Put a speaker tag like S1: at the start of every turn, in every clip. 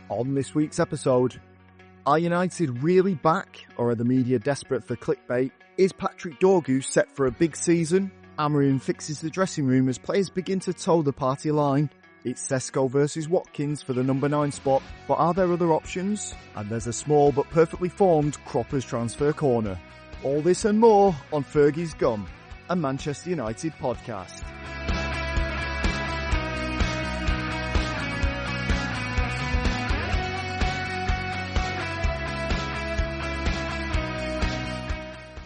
S1: On this week's episode, are United really back, or are the media desperate for clickbait? Is Patrick Dorgu set for a big season? Amorim fixes the dressing room as players begin to toe the party line. It's Sesko versus Watkins for the number 9 spot, but are there other options? And there's a small but perfectly formed Croppers transfer corner. All this and more on Fergie's Gum, a Manchester United podcast.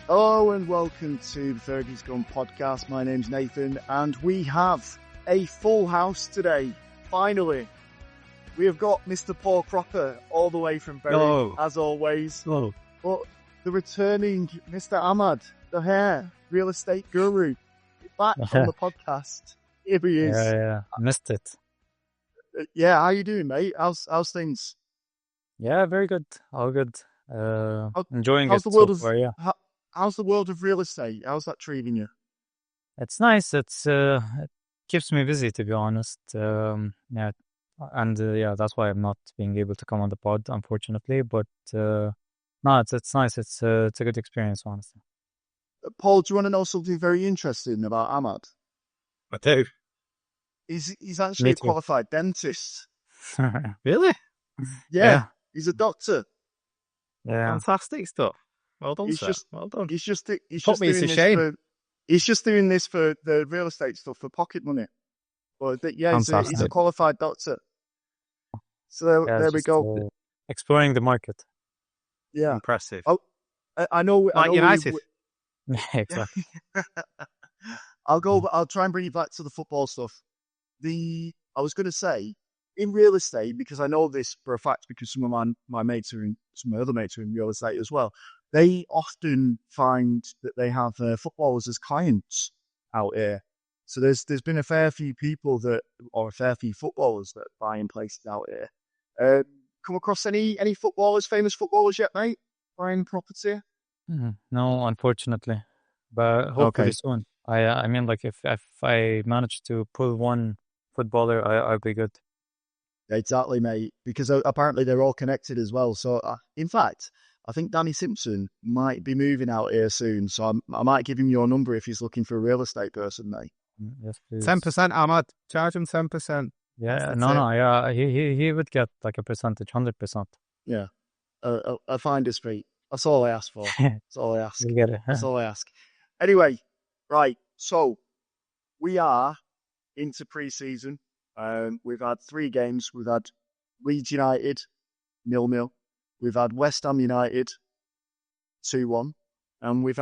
S1: Hello and welcome to the Fergie's Gum podcast. My name's Nathan and we have a full house today. Finally, we have got Mr. Paul Cropper all the way from Bury, as always.
S2: Hello.
S1: But the returning Mr. Ahmad, the hair, real estate guru, back on the podcast. Here he is.
S2: Yeah, missed it.
S1: Yeah, how you doing, mate? How's things?
S2: Yeah, very good. All good. Enjoying
S1: how's
S2: it
S1: the world
S2: so
S1: of,
S2: far, yeah.
S1: How's the world of real estate? How's that treating you?
S2: It's nice. It keeps me busy, to be honest. Yeah, that's why I'm not being able to come on the pod, unfortunately. But no, it's nice. It's a good experience, honestly.
S1: Paul, do you want to know something very interesting about Ahmad?
S3: I do.
S1: He's actually a qualified dentist.
S3: Really?
S1: Yeah, he's a doctor.
S2: Yeah,
S3: fantastic stuff. Well done, sir. Well done.
S1: He's just doing this for the real estate stuff for pocket money. But he's a qualified doctor. So there we go.
S2: Exploring the market.
S1: Yeah,
S3: impressive.
S1: Oh, I know.
S3: Like United.
S2: Exactly.
S1: I'll try and bring you back to the football stuff. I was going to say, in real estate, because I know this for a fact, because some of my mates are in, some of my other mates are in real estate as well. They often find that they have footballers as clients out here. So there's been a fair few people a fair few footballers that are buying places out here. Come across any famous footballers yet, mate? Buying property?
S2: No, unfortunately, but hopefully soon. I mean, like if I manage to pull one footballer, I'll be good.
S1: Exactly, mate. Because apparently they're all connected as well. So in fact, I think Danny Simpson might be moving out here soon. So I might give him your number if he's looking for a real estate person, mate.
S2: Yes, please.
S3: 10%, Ahmad. Charge him 10%.
S2: Yeah, yeah. He would get like a percentage, 100%.
S1: Yeah, a finder's fee. That's all I ask for. That's all I ask.
S2: You get it.
S1: That's all I ask. Anyway, right. So we are into pre-season. We've had 3 games. We've had Leeds United 0-0. We've had West Ham United 2-1, and we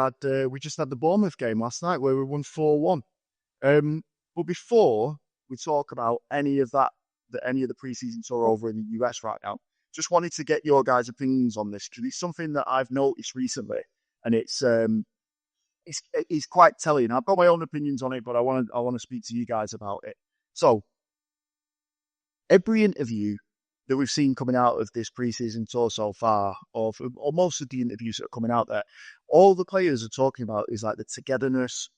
S1: just had the Bournemouth game last night where we won 4-1. But before we talk about any of the preseason tour over in the US right now, just wanted to get your guys' opinions on this because it's something that I've noticed recently, and it's quite telling. I've got my own opinions on it, but I want to speak to you guys about it. So every interview that we've seen coming out of this preseason tour so far, or most of the interviews that are coming out there, all the players are talking about is like the togetherness,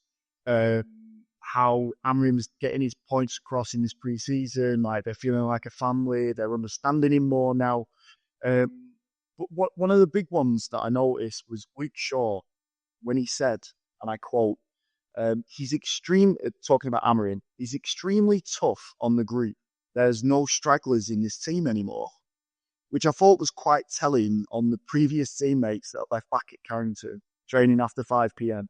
S1: how Amorim's getting his points across in this preseason, like they're feeling like a family, they're understanding him more now. But one of the big ones that I noticed was Luke Shaw when he said, and I quote, talking about Amorim, he's extremely tough on the group. There's no stragglers in this team anymore, which I thought was quite telling on the previous teammates that left back at Carrington, training after 5 p.m.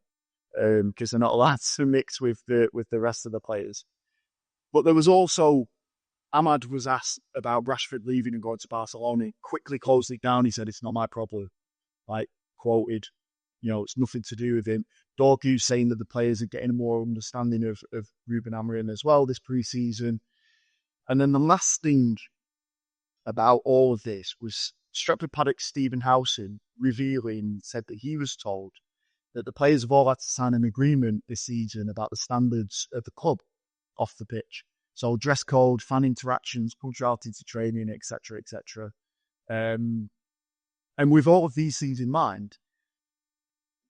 S1: Because they're not allowed to mix with the rest of the players. But there was also, Ahmad was asked about Rashford leaving and going to Barcelona. He quickly closed it down. He said, it's not my problem. Like, quoted, it's nothing to do with him. Dorgu saying that the players are getting more understanding of Ruben Amorim as well this pre-season. And then the last thing about all of this was Stretford Paddock's Stephen Howson said that he was told that the players have all had to sign an agreement this season about the standards of the club off the pitch. So dress code, fan interactions, punctuality to training, etc., etc. And with all of these things in mind,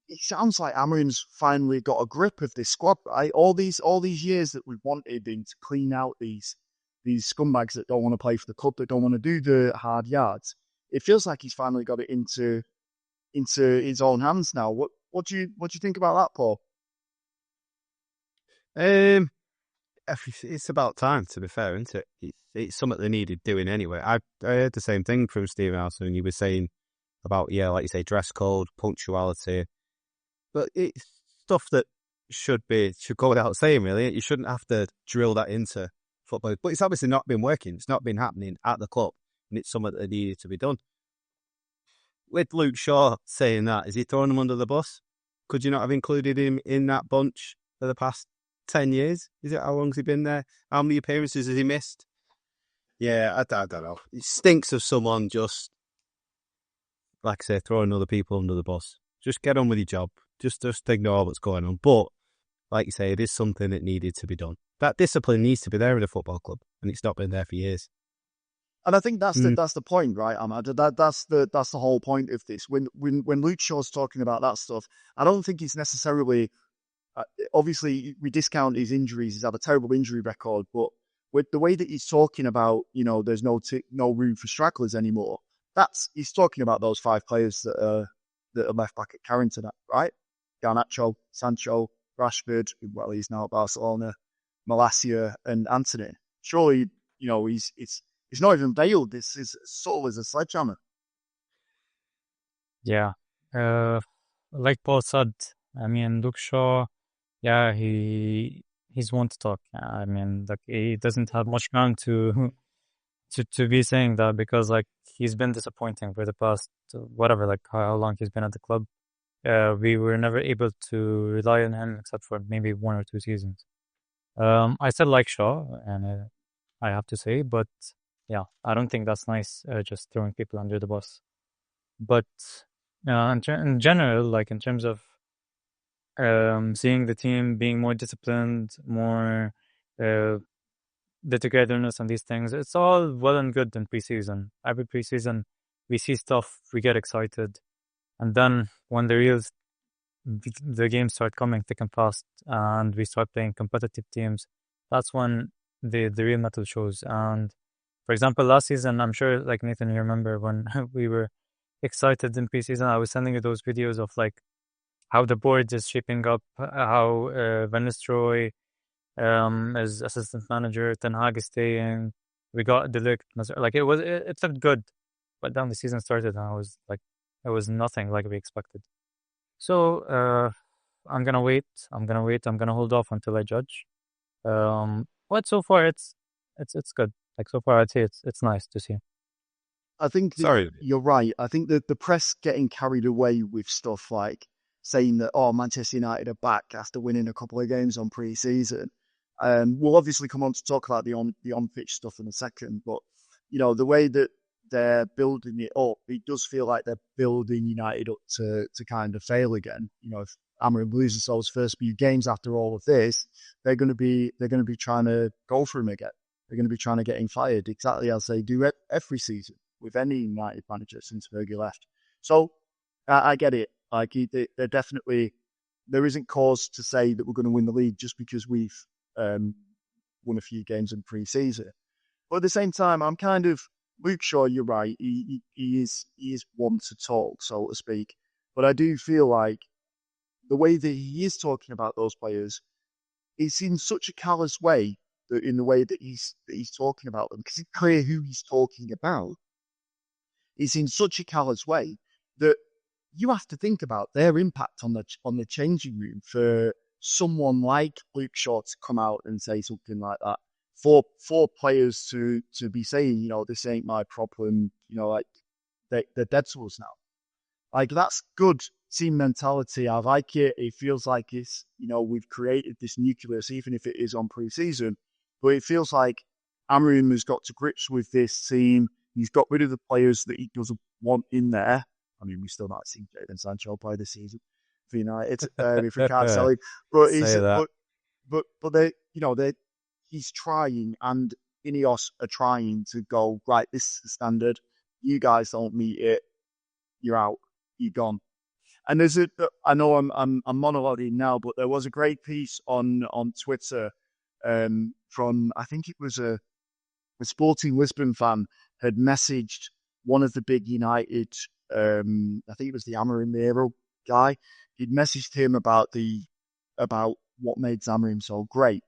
S1: it sounds like Amorim's finally got a grip of this squad, right? All these years that we've wanted him to clean out these these scumbags that don't want to play for the club, that don't want to do the hard yards. It feels like he's finally got it into his own hands now. What do you think about that, Paul?
S3: It's about time, to be fair, isn't it? It's something they needed doing anyway. I heard the same thing from Stephen Alson, and you were saying about, like you say, dress code, punctuality. But it's stuff that should go without saying, really. You shouldn't have to drill that into football. But it's obviously not been working. It's not been happening at the club, and it's something that needed to be done. With Luke Shaw saying that, is he throwing him under the bus? Could you not have included him in that bunch for the past 10 years? Is it? How long has he been there? How many appearances has he missed? Yeah, I don't know. It stinks of someone just, like I say, throwing other people under the bus. Just get on with your job. Just ignore what's going on. But, like you say, it is something that needed to be done. That discipline needs to be there at a football club, and it's not been there for years.
S1: And I think that's the point, right, Ahmad? That's the whole point of this. When Luke Shaw's talking about that stuff, I don't think it's necessarily. Obviously, we discount his injuries. He's had a terrible injury record, but with the way that he's talking about, there's no room for stragglers anymore. He's talking about those 5 players that are left back at Carrington, right? Garnacho, Sancho, Rashford. Well, he's now at Barcelona. Malacia and Anthony. Surely, it's not even veiled. This is subtle as a sledgehammer.
S2: Yeah. Like Paul said, I mean, Luke Shaw, yeah, he's one to talk. I mean, like, he doesn't have much ground to be saying that, because like he's been disappointing for the past whatever, like how long he's been at the club. We were never able to rely on him except for maybe 1 or 2 seasons. I said like Shaw, and I have to say, but yeah, I don't think that's nice, just throwing people under the bus. But in general, like in terms of seeing the team being more disciplined, more the togetherness and these things, it's all well and good in preseason. Every preseason, we see stuff, we get excited, and then when the games start coming thick and fast, and we start playing competitive teams, that's when the real metal shows. And for example, last season, I'm sure, like Nathan, you remember when we were excited in preseason, I was sending you those videos of like how the board is shaping up, how Van Nistelrooy as assistant manager, Ten Hag is staying. We got De Ligt, like it looked good, but then the season started and I was like, it was nothing like we expected. So I'm gonna wait. I'm gonna hold off until I judge. But so far it's good. Like so far I'd say it's nice to see.
S1: I think you're right. I think that the press getting carried away with stuff like saying that, Manchester United are back after winning a couple of games on pre-season. We'll obviously come on to talk about the on-pitch stuff in a second, but the way that they're building it up, it does feel like they're building United up to kind of fail again. If Amorim loses those first few games after all of this, they're going to be trying to go for him again. They're going to be trying to get him fired, exactly as they do every season with any United manager since Fergie left. So I get it. Like they're definitely, there isn't cause to say that we're going to win the league just because we've won a few games in pre-season. But at the same time, I'm kind of Luke Shaw. You're right. He is one to talk, so to speak. But I do feel like the way that he is talking about those players is in such a callous way, that in the way that he's talking about them, because it's clear who he's talking about. It's in such a callous way that you have to think about their impact on the changing room for someone like Luke Shaw to come out and say something like that. For players to be saying, this ain't my problem, like they're dead to us now. Like that's good team mentality. I like it. It feels like it's, we've created this nucleus, even if it is on pre-season. But it feels like Amorim has got to grips with this team. He's got rid of the players that he doesn't want in there. I mean, we still might see Jadon Sancho play this season for United if we can't sell him. But he's trying, and Ineos are trying to go, right, this is the standard. You guys don't meet it. You're out. You're gone. And I know I'm monologuing now, but there was a great piece on Twitter from, I think it was a a Sporting Lisbon fan had messaged one of the big United, I think it was the Amorim guy. He'd messaged him about what made Amorim so great.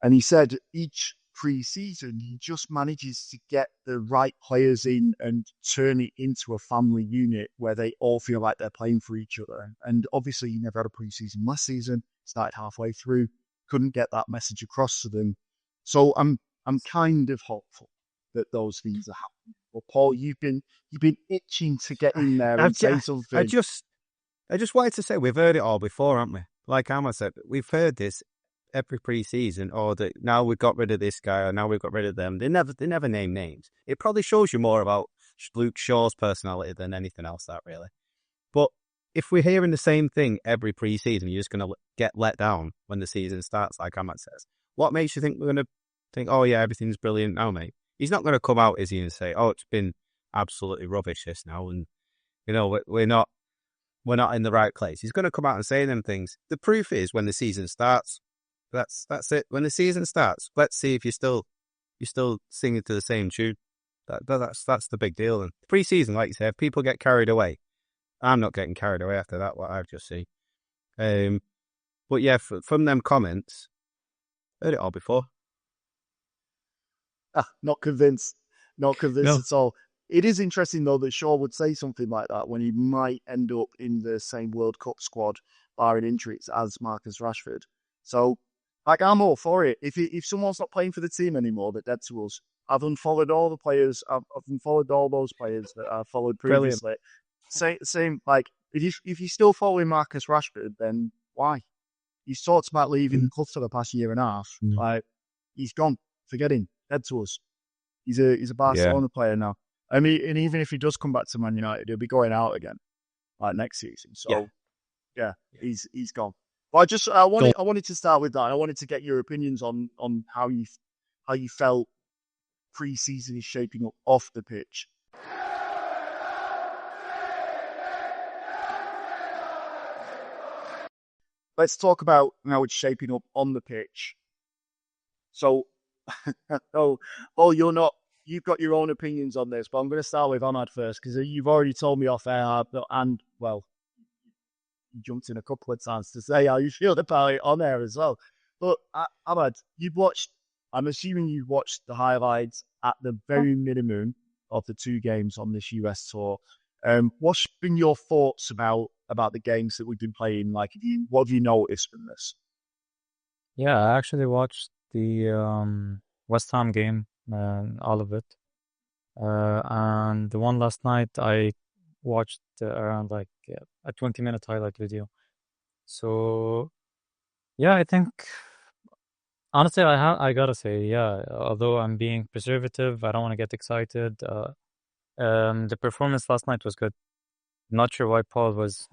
S1: And he said each pre-season, he just manages to get the right players in and turn it into a family unit where they all feel like they're playing for each other. And obviously, he never had a pre-season last season, started halfway through, couldn't get that message across to them. So I'm kind of hopeful that those things are happening. Well, Paul, you've been itching to get in there and say something.
S3: I just wanted to say we've heard it all before, haven't we? Like Ahmad said, we've heard this every pre-season, or that now we've got rid of this guy, or now we've got rid of them. They never name names. It probably shows you more about Luke Shaw's personality than anything else, that really. But if we're hearing the same thing every pre-season, you're just going to get let down when the season starts, like Ahmad says. What makes you think we're going to think, oh yeah, everything's brilliant now, mate? He's not going to come out, is he, and say, oh, it's been absolutely rubbish this now, and we're not in the right place. He's going to come out and say them things. The proof is when the season starts. That's it. When the season starts, let's see if you're still singing to the same tune. That's the big deal. And pre-season, like you said, people get carried away. I'm not getting carried away after that. What I've just seen. But yeah, from them comments, heard it all before.
S1: Not convinced. Not convinced at all. It is interesting though that Shaw would say something like that when he might end up in the same World Cup squad, barring injuries, as Marcus Rashford. So. Like, I'm all for it. If someone's not playing for the team anymore, they're dead to us. I've unfollowed all the players. I've unfollowed all those players that I followed previously. Same. Like, if you're still following Marcus Rashford, then why? He's talked about leaving the club for the past year and a half. Like, he's gone. Forget him. Dead to us. He's a Barcelona player now. I mean, and even if he does come back to Man United, he'll be going out again, like next season. So, yeah. he's gone. But I wanted to start with that. I wanted to get your opinions on how you felt pre-season is shaping up off the pitch. Let's talk about how it's shaping up on the pitch. So, you've got your own opinions on this, but I'm going to start with Ahmad first because you've already told me off air, and well. You jumped in a couple of times to say how you feel about it on air as well. But Ahmad, I'm assuming you've watched the highlights at the very minimum of the two games on this US tour. What's been your thoughts about the games that we've been playing? Like, what have you noticed from this?
S2: Yeah, I actually watched the West Ham game, all of it. And the one last night, I watched around like a 20-minute highlight video. So yeah, I think honestly I gotta say, yeah, although I'm being preservative, I don't want to get excited. The performance last night was good. Not sure why Paul was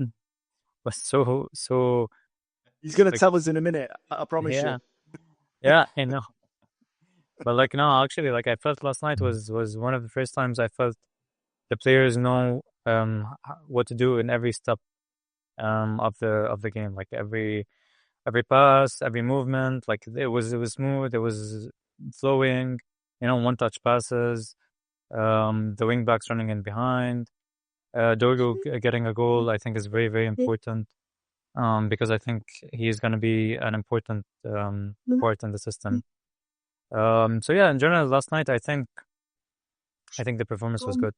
S2: so
S1: he's gonna tell us in a minute, I promise you.
S2: Yeah, I know. But like, no, actually, like, I felt last night was one of the first times I felt the players know what to do in every step of the game. Like every pass, every movement, like it was smooth, it was flowing, one touch passes, the wing backs running in behind, Dogo getting a goal, I think is very, very important, because I think he's going to be an important part in the system. So yeah, in general, last night I think the performance was good.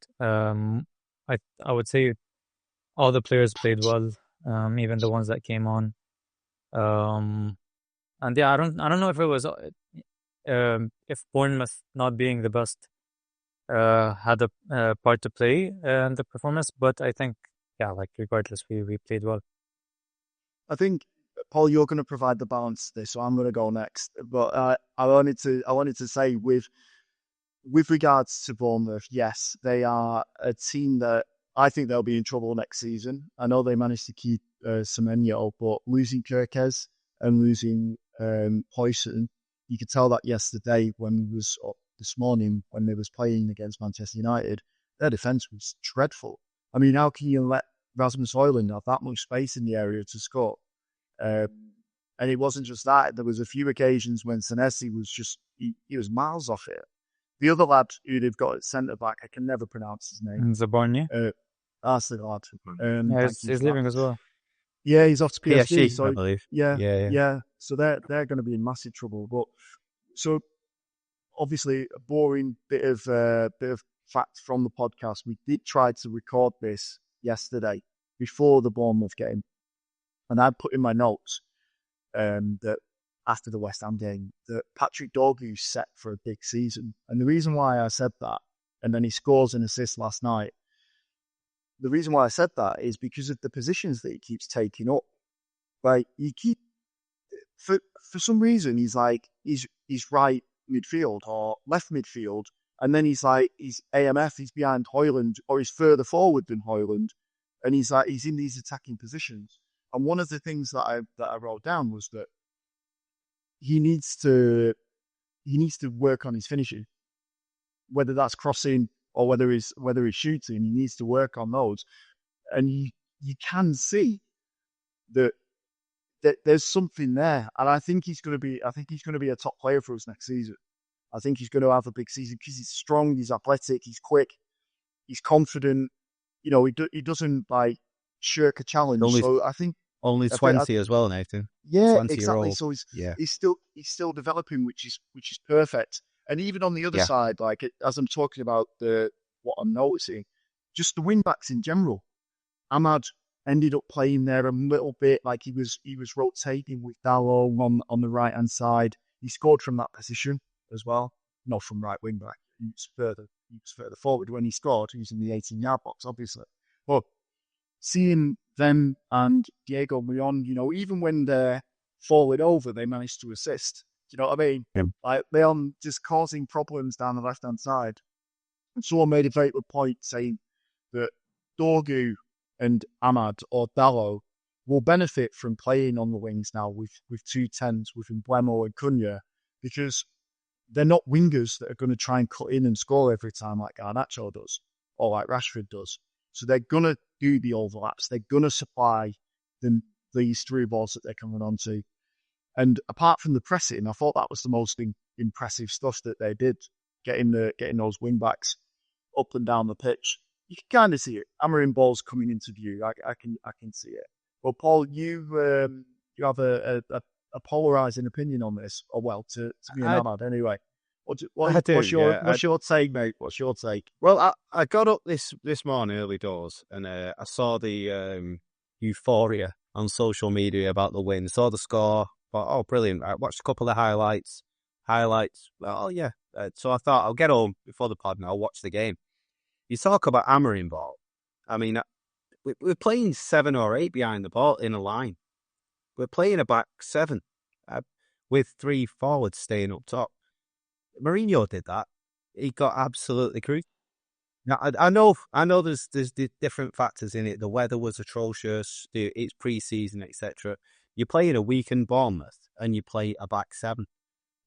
S2: I would say all the players played well, even the ones that came on. And yeah, I don't know if it was if Bournemouth not being the best had a part to play in the performance, but I think, yeah, like regardless, we played well.
S1: I think, Paul, you're going to provide the balance to this, so I'm going to go next. But I wanted to say with regards to Bournemouth, yes, they are a team that I think they'll be in trouble next season. I know they managed to keep Semenyo, but losing Kirkes and losing Poisson, you could tell that yesterday this morning when they was playing against Manchester United, their defence was dreadful. I mean, how can you let Rasmus Højlund have that much space in the area to score? And it wasn't just that. There was a few occasions when Senesi was he was miles off it. The other lad who they've got at centre back, I can never pronounce his name.
S2: Zaborny.
S1: That's the lad.
S2: Yeah, he's leaving as well.
S1: Yeah, he's off to PSG.
S3: PSG,
S1: so
S3: I believe.
S1: yeah. So they're going to be in massive trouble. But so obviously a boring bit of facts from the podcast. We did try to record this yesterday before the Bournemouth game, and I put in my notes that after the West Ham game that Patrick Dorgu's set for a big season. And the reason why I said that, and then he scores an assist last night. The reason why I said that is because of the positions that he keeps taking up. Like for some reason he's right midfield or left midfield, and then he's AMF, he's behind Højlund, or he's further forward than Højlund, and he's in these attacking positions. And one of the things that I wrote down was that he needs to work on his finishing, whether that's crossing or whether he's shooting. He needs to work on those, and you can see that there's something there, and I think he's going to be a top player for us next season. I think he's going to have a big season because he's strong, he's athletic, he's quick, he's confident. You know, he doesn't shirk a challenge. So I think
S3: only 20 as well, Nathan.
S1: Yeah, exactly. So he's still developing, which is perfect. And even on the other side, as I'm talking about what I'm noticing, just the wing backs in general. Ahmad ended up playing there a little bit, like he was rotating with Dalot on the right hand side. He scored from that position as well, not from right wing back. He was further forward when he scored. He was in the 18-yard box, obviously. But seeing them and Diego Leon, even when they're falling over, they managed to assist. Do you know what I mean?
S3: Yeah.
S1: Like Leon just causing problems down the left hand side. And someone made a very good point saying that Dorgu and Ahmad or Dalot will benefit from playing on the wings now with 210s, with Mbeumo and Cunha, because they're not wingers that are going to try and cut in and score every time like Garnacho does or like Rashford does. So they're going to do the overlaps. They're going to supply them these through balls that they can run onto. And apart from the pressing, I thought that was the most impressive stuff that they did, getting those wing backs up and down the pitch. You can kind of see it. Hammering balls coming into view. I can see it. Well, Paul, you have a polarizing opinion on this, or well, to me and Ahmad anyway. What's your take, mate? What's your take?
S3: Well, I got up this morning early doors, and I saw the euphoria on social media about the win. Saw the score. Thought, oh, brilliant! I watched a couple of highlights. Oh yeah. So I thought I'll get home before the pod and I'll watch the game. You talk about hammering ball. I mean, we're playing 7 or 8 behind the ball in a line. We're playing a back 7 with 3 forwards staying up top. Mourinho did that. He got absolutely crucial. Now, I know there's different factors in it. The weather was atrocious. It's pre-season, etc. You're playing a weakened Bournemouth and you play a back 7.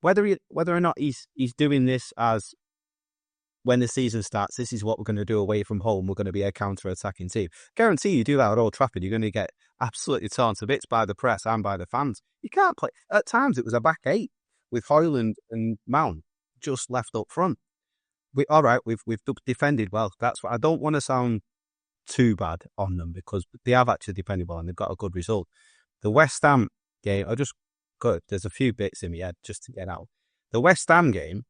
S3: Whether or not he's doing this as when the season starts, this is what we're going to do away from home. We're going to be a counter-attacking team. Guarantee you do that at Old Trafford, you're going to get absolutely torn to bits by the press and by the fans. You can't play. At times, it was a back 8 with Højlund and Mount just left up front. We've defended well. That's what I don't want to sound too bad on them because they have actually defended well and they've got a good result. The West Ham game, there's a few bits in my head just to get out. The West Ham game,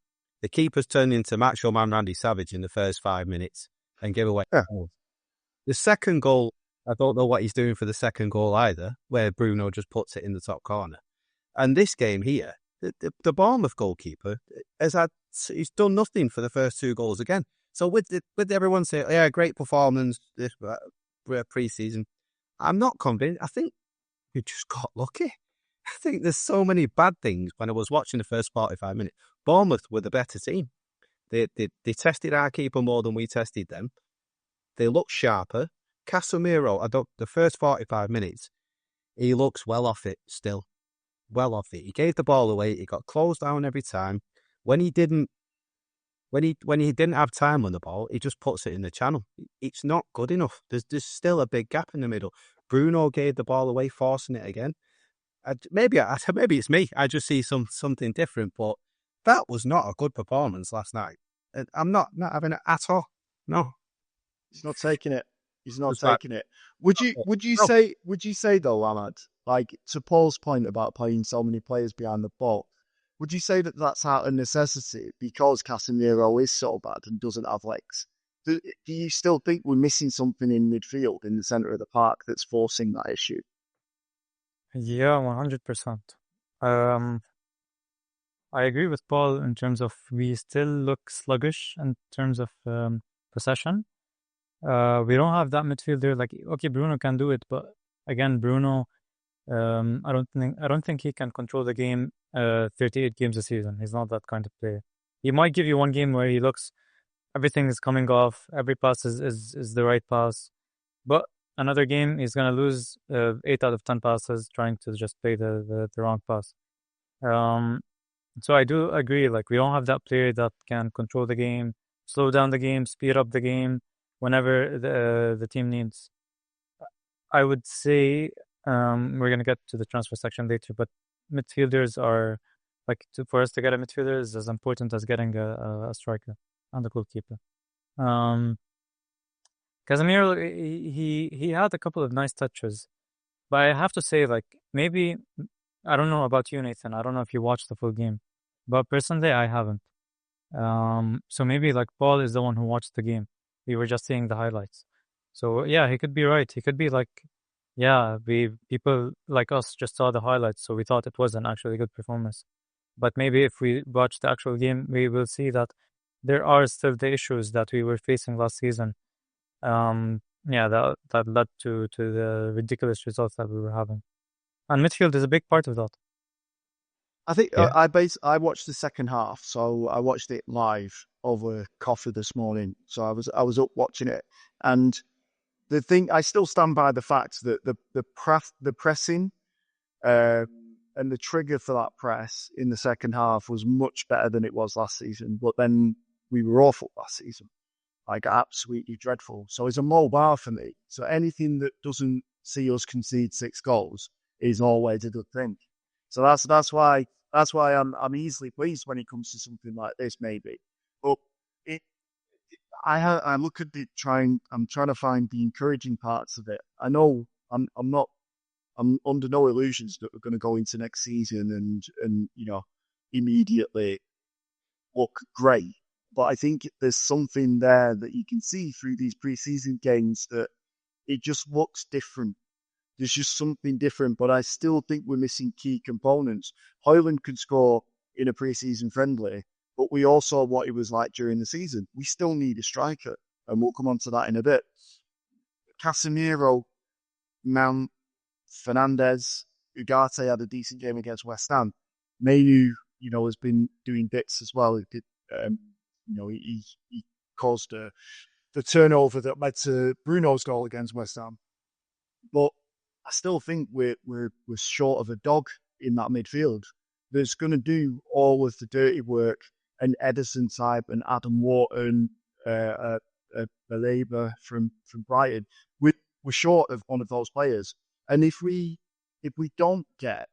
S3: the keeper's turned into Macho Man Randy Savage in the first 5 minutes and give away. Yeah. The second goal, I don't know what he's doing for the second goal either, where Bruno just puts it in the top corner. And this game here, the Bournemouth goalkeeper he's done nothing for the first 2 goals again. So with everyone saying, yeah, great performance this pre-season, I'm not convinced. I think we just got lucky. I think there's so many bad things when I was watching the first 45 minutes. Bournemouth were the better team. They tested our keeper more than we tested them. They looked sharper. Casemiro, the first 45 minutes, he looks well off it still. Well off it. He gave the ball away. He got closed down every time. When he didn't have time on the ball, he just puts it in the channel. It's not good enough. There's still a big gap in the middle. Bruno gave the ball away, forcing it again. Maybe it's me. I just see something different, but that was not a good performance last night. I'm not having it at all. No.
S1: He's not taking it. He's not
S3: It's like,
S1: taking it. Would you
S3: no.
S1: say though, Ahmad, like to Paul's point about playing so many players behind the ball, would you say that that's out of necessity because Casemiro is so bad and doesn't have legs? Do you still think we're missing something in midfield in the centre of the park that's forcing that issue?
S2: Yeah, 100%. Um, I agree with Paul in terms of we still look sluggish in terms of possession. We don't have that midfielder. Like, okay, Bruno can do it, but again, Bruno, I don't think he can control the game 38 games a season. He's not that kind of player. He might give you one game where he looks everything is coming off, every pass is the right pass, but another game he's gonna lose 8 out of 10 passes trying to just play the wrong pass. So I do agree. Like we don't have that player that can control the game, slow down the game, speed up the game whenever the team needs. I would say we're gonna get to the transfer section later, but midfielders are like for us to get a midfielder is as important as getting a striker and a goalkeeper. Casemiro, he had a couple of nice touches, but I have to say, like maybe I don't know about you, Nathan. I don't know if you watched the full game, but personally, I haven't. So maybe like Paul is the one who watched the game. We were just seeing the highlights. So yeah, he could be right. He could be like, yeah, people like us just saw the highlights, so we thought it was an actually good performance. But maybe if we watch the actual game, we will see that there are still the issues that we were facing last season. Yeah, that led to the ridiculous results that we were having. And midfield is a big part of that.
S1: I think
S3: Yeah.
S1: I watched the second half, so I watched it live over coffee this morning. So I was up watching it, and the thing I still stand by the fact that the pressing and the trigger for that press in the second half was much better than it was last season. But then we were awful last season, like absolutely dreadful. So it's a low bar for me. So anything that doesn't see us concede 6 goals is always a good thing. So that's why I'm easily pleased when it comes to something like this, maybe. But it, I look at it I'm trying to find the encouraging parts of it. I know I'm under no illusions that we're going to go into next season and immediately look great. But I think there's something there that you can see through these preseason games that it just looks different. There's just something different, but I still think we're missing key components. Højlund can score in a preseason friendly, but we all saw what it was like during the season. We still need a striker, and we'll come on to that in a bit. Casemiro, Mount, Fernandez, Ugarte had a decent game against West Ham. Mainu, has been doing bits as well. He caused the turnover that led to Bruno's goal against West Ham. But I still think we're short of a dog in that midfield that's going to do all of the dirty work. An Edison type, and Adam Wharton, Baleba from Brighton. We're short of one of those players, and if we don't get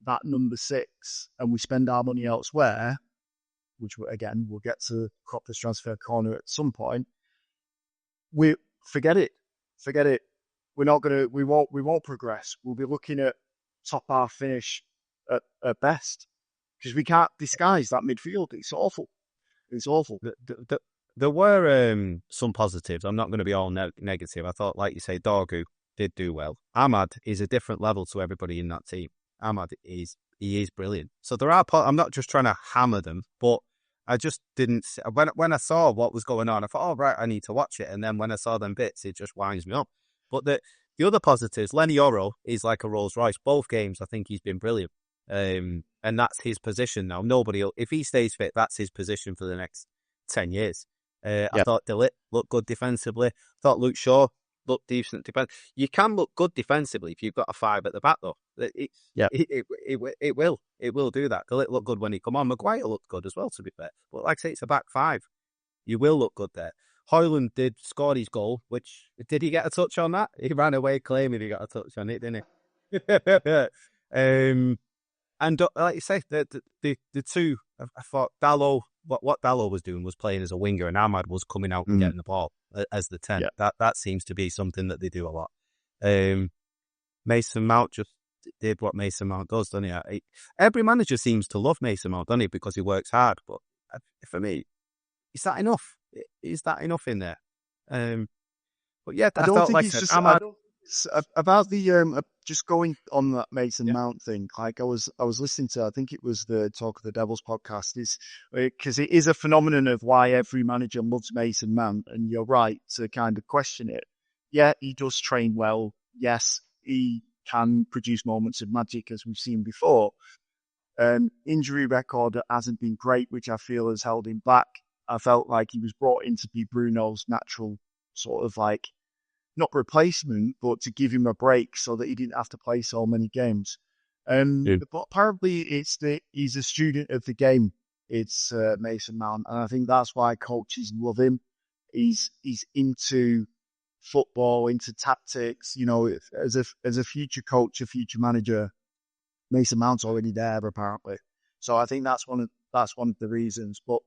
S1: that number 6 and we spend our money elsewhere, which again we'll get to Cropper's transfer corner at some point, we forget it. We won't progress. We'll be looking at top half finish at best because we can't disguise that midfield. It's awful.
S3: There were some positives. I'm not going to be all negative. I thought, like you say, Dorgu did do well. Ahmad is a different level to everybody in that team. Ahmad is brilliant. So there are. I'm not just trying to hammer them, but I just didn't. When I saw what was going on, I thought, oh right, I need to watch it. And then when I saw them bits, it just winds me up. But the other positives, Lenny Oro is like a Rolls Royce. Both games, I think he's been brilliant. And that's his position now. If he stays fit, that's his position for the next 10 years. I thought De Ligt looked good defensively. I thought Luke Shaw looked decent defense. You can look good defensively if you've got a 5 at the back, though. It will do that. De Ligt looked good when he come on. Maguire looked good as well, to be fair. But like I say, it's a back 5. You will look good there. Højlund did score his goal, which, did he get a touch on that? He ran away claiming he got a touch on it, didn't he? And like you say, the two, I thought Dalot what Dalot was doing was playing as a winger, and Ahmad was coming out and getting the ball as the 10.
S1: Yeah.
S3: That seems to be something that they do a lot. Mason Mount just did what Mason Mount does, doesn't he? Every manager seems to love Mason Mount, doesn't he? Because he works hard. But for me, is that enough? Is that enough in there? But yeah,
S1: I don't think it's just about the just going on that Mason Mount thing. Like I was listening to, I think it was the Talk of the Devils podcast, is because it is a phenomenon of why every manager loves Mason Mount, and you're right to kind of question it. Yeah, he does train well. Yes, he can produce moments of magic as we've seen before. Injury record hasn't been great, which I feel has held him back. I felt like he was brought in to be Bruno's natural sort of like, not replacement, but to give him a break so that he didn't have to play so many games. But apparently he's a student of the game. It's Mason Mount, and I think that's why coaches love him. He's into football, into tactics. You know, as a future coach, a future manager, Mason Mount's already there apparently. So I think that's one of the reasons. But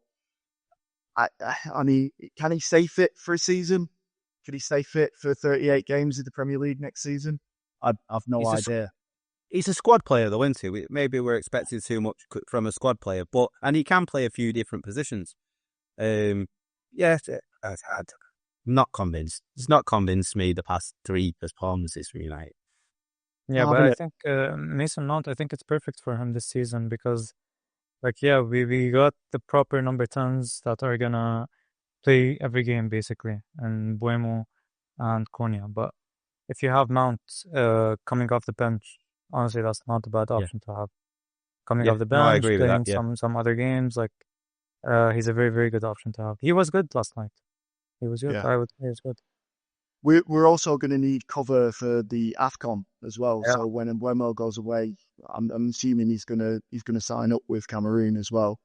S1: I mean, can he stay fit for a season? Could he stay fit for 38 games in the Premier League next season? I've no idea.
S3: He's a squad player, though, isn't he? Maybe we're expecting too much from a squad player, and he can play a few different positions. I'm not convinced. It's not convinced me the past 3 performances for United.
S2: Yeah, but I think Mason Mount, I think it's perfect for him this season because, we got the proper number 10s that are gonna play every game basically, and Buemo and Konya. But if you have Mount coming off the bench, honestly, that's not a bad option to have. Coming off the bench,
S3: I agree
S2: playing
S3: with that,
S2: some other games, he's a very, very good option to have. He was good last night. He was good.
S1: Yeah.
S2: I would say he was good.
S1: We're also going to need cover for the AFCON as well.
S2: Yeah.
S1: So when Mbeumo goes away, I'm assuming he's gonna sign up with Cameroon as well.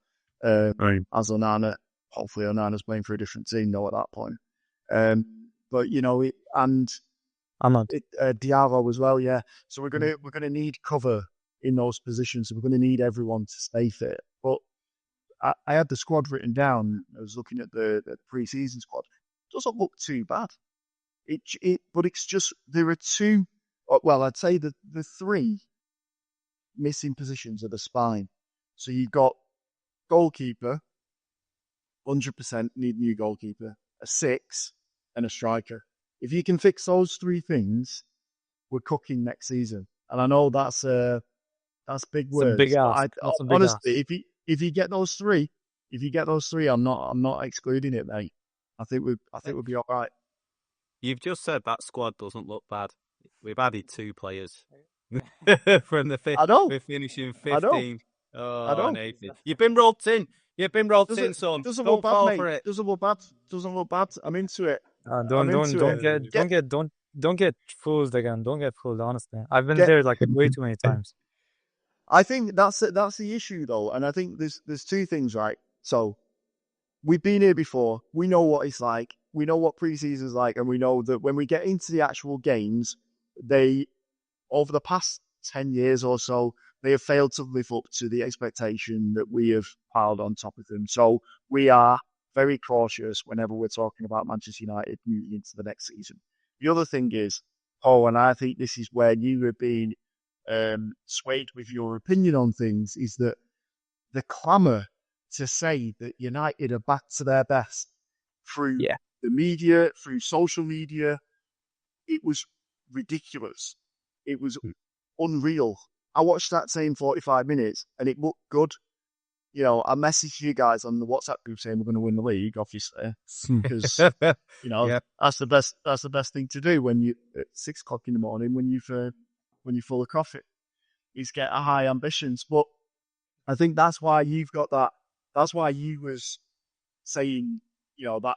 S2: Right.
S1: As Onana, hopefully Onana's playing for a different team though at that point. But you know,
S2: Ahmad.
S1: Diallo as well, yeah. So we're gonna need cover in those positions. So we're gonna need everyone to stay fit. But I had the squad written down. I was looking at the preseason squad. It doesn't look too bad. But it's just there are 2. Well, I'd say the 3 missing positions are the spine. So you've got goalkeeper, 100% need a new goalkeeper, a 6, and a striker. If you can fix those 3 things, we're cooking next season. And I know that's big words.
S2: Big ask.
S1: Honestly, if you get those 3, I'm not excluding it, mate. I think we'll be all right.
S3: You've just said that squad doesn't look bad. We've added 2 players from the fifth.
S1: I know.
S3: We're finishing 15.
S1: I know.
S3: Nathan. You've been roped in. Son.
S1: Doesn't
S3: Don't
S1: look bad,
S3: fall
S1: mate.
S3: for it.
S1: Doesn't look bad. I'm into it.
S2: Don't get fooled again. Don't get fooled. Honestly, I've been there way too many times.
S1: I think that's the issue though, and I think there's 2 things, right? So we've been here before. We know what it's like. We know what preseason's like, and we know that when we get into the actual games, they, over the past 10 years or so, they have failed to live up to the expectation that we have piled on top of them. So we are very cautious whenever we're talking about Manchester United moving into the next season. The other thing is, Paul, and I think this is where you have been swayed with your opinion on things, is that the clamour to say that United are back to their best through the media, through social media, it was ridiculous. It was unreal. I watched that same 45 minutes and it looked good. You know, I messaged you guys on the WhatsApp group saying we're going to win the league, obviously, because that's the best thing to do when you at 6 o'clock in the morning when you're full of coffee, is get a high ambitions. But I think that's why you've got that. That's why you was saying, that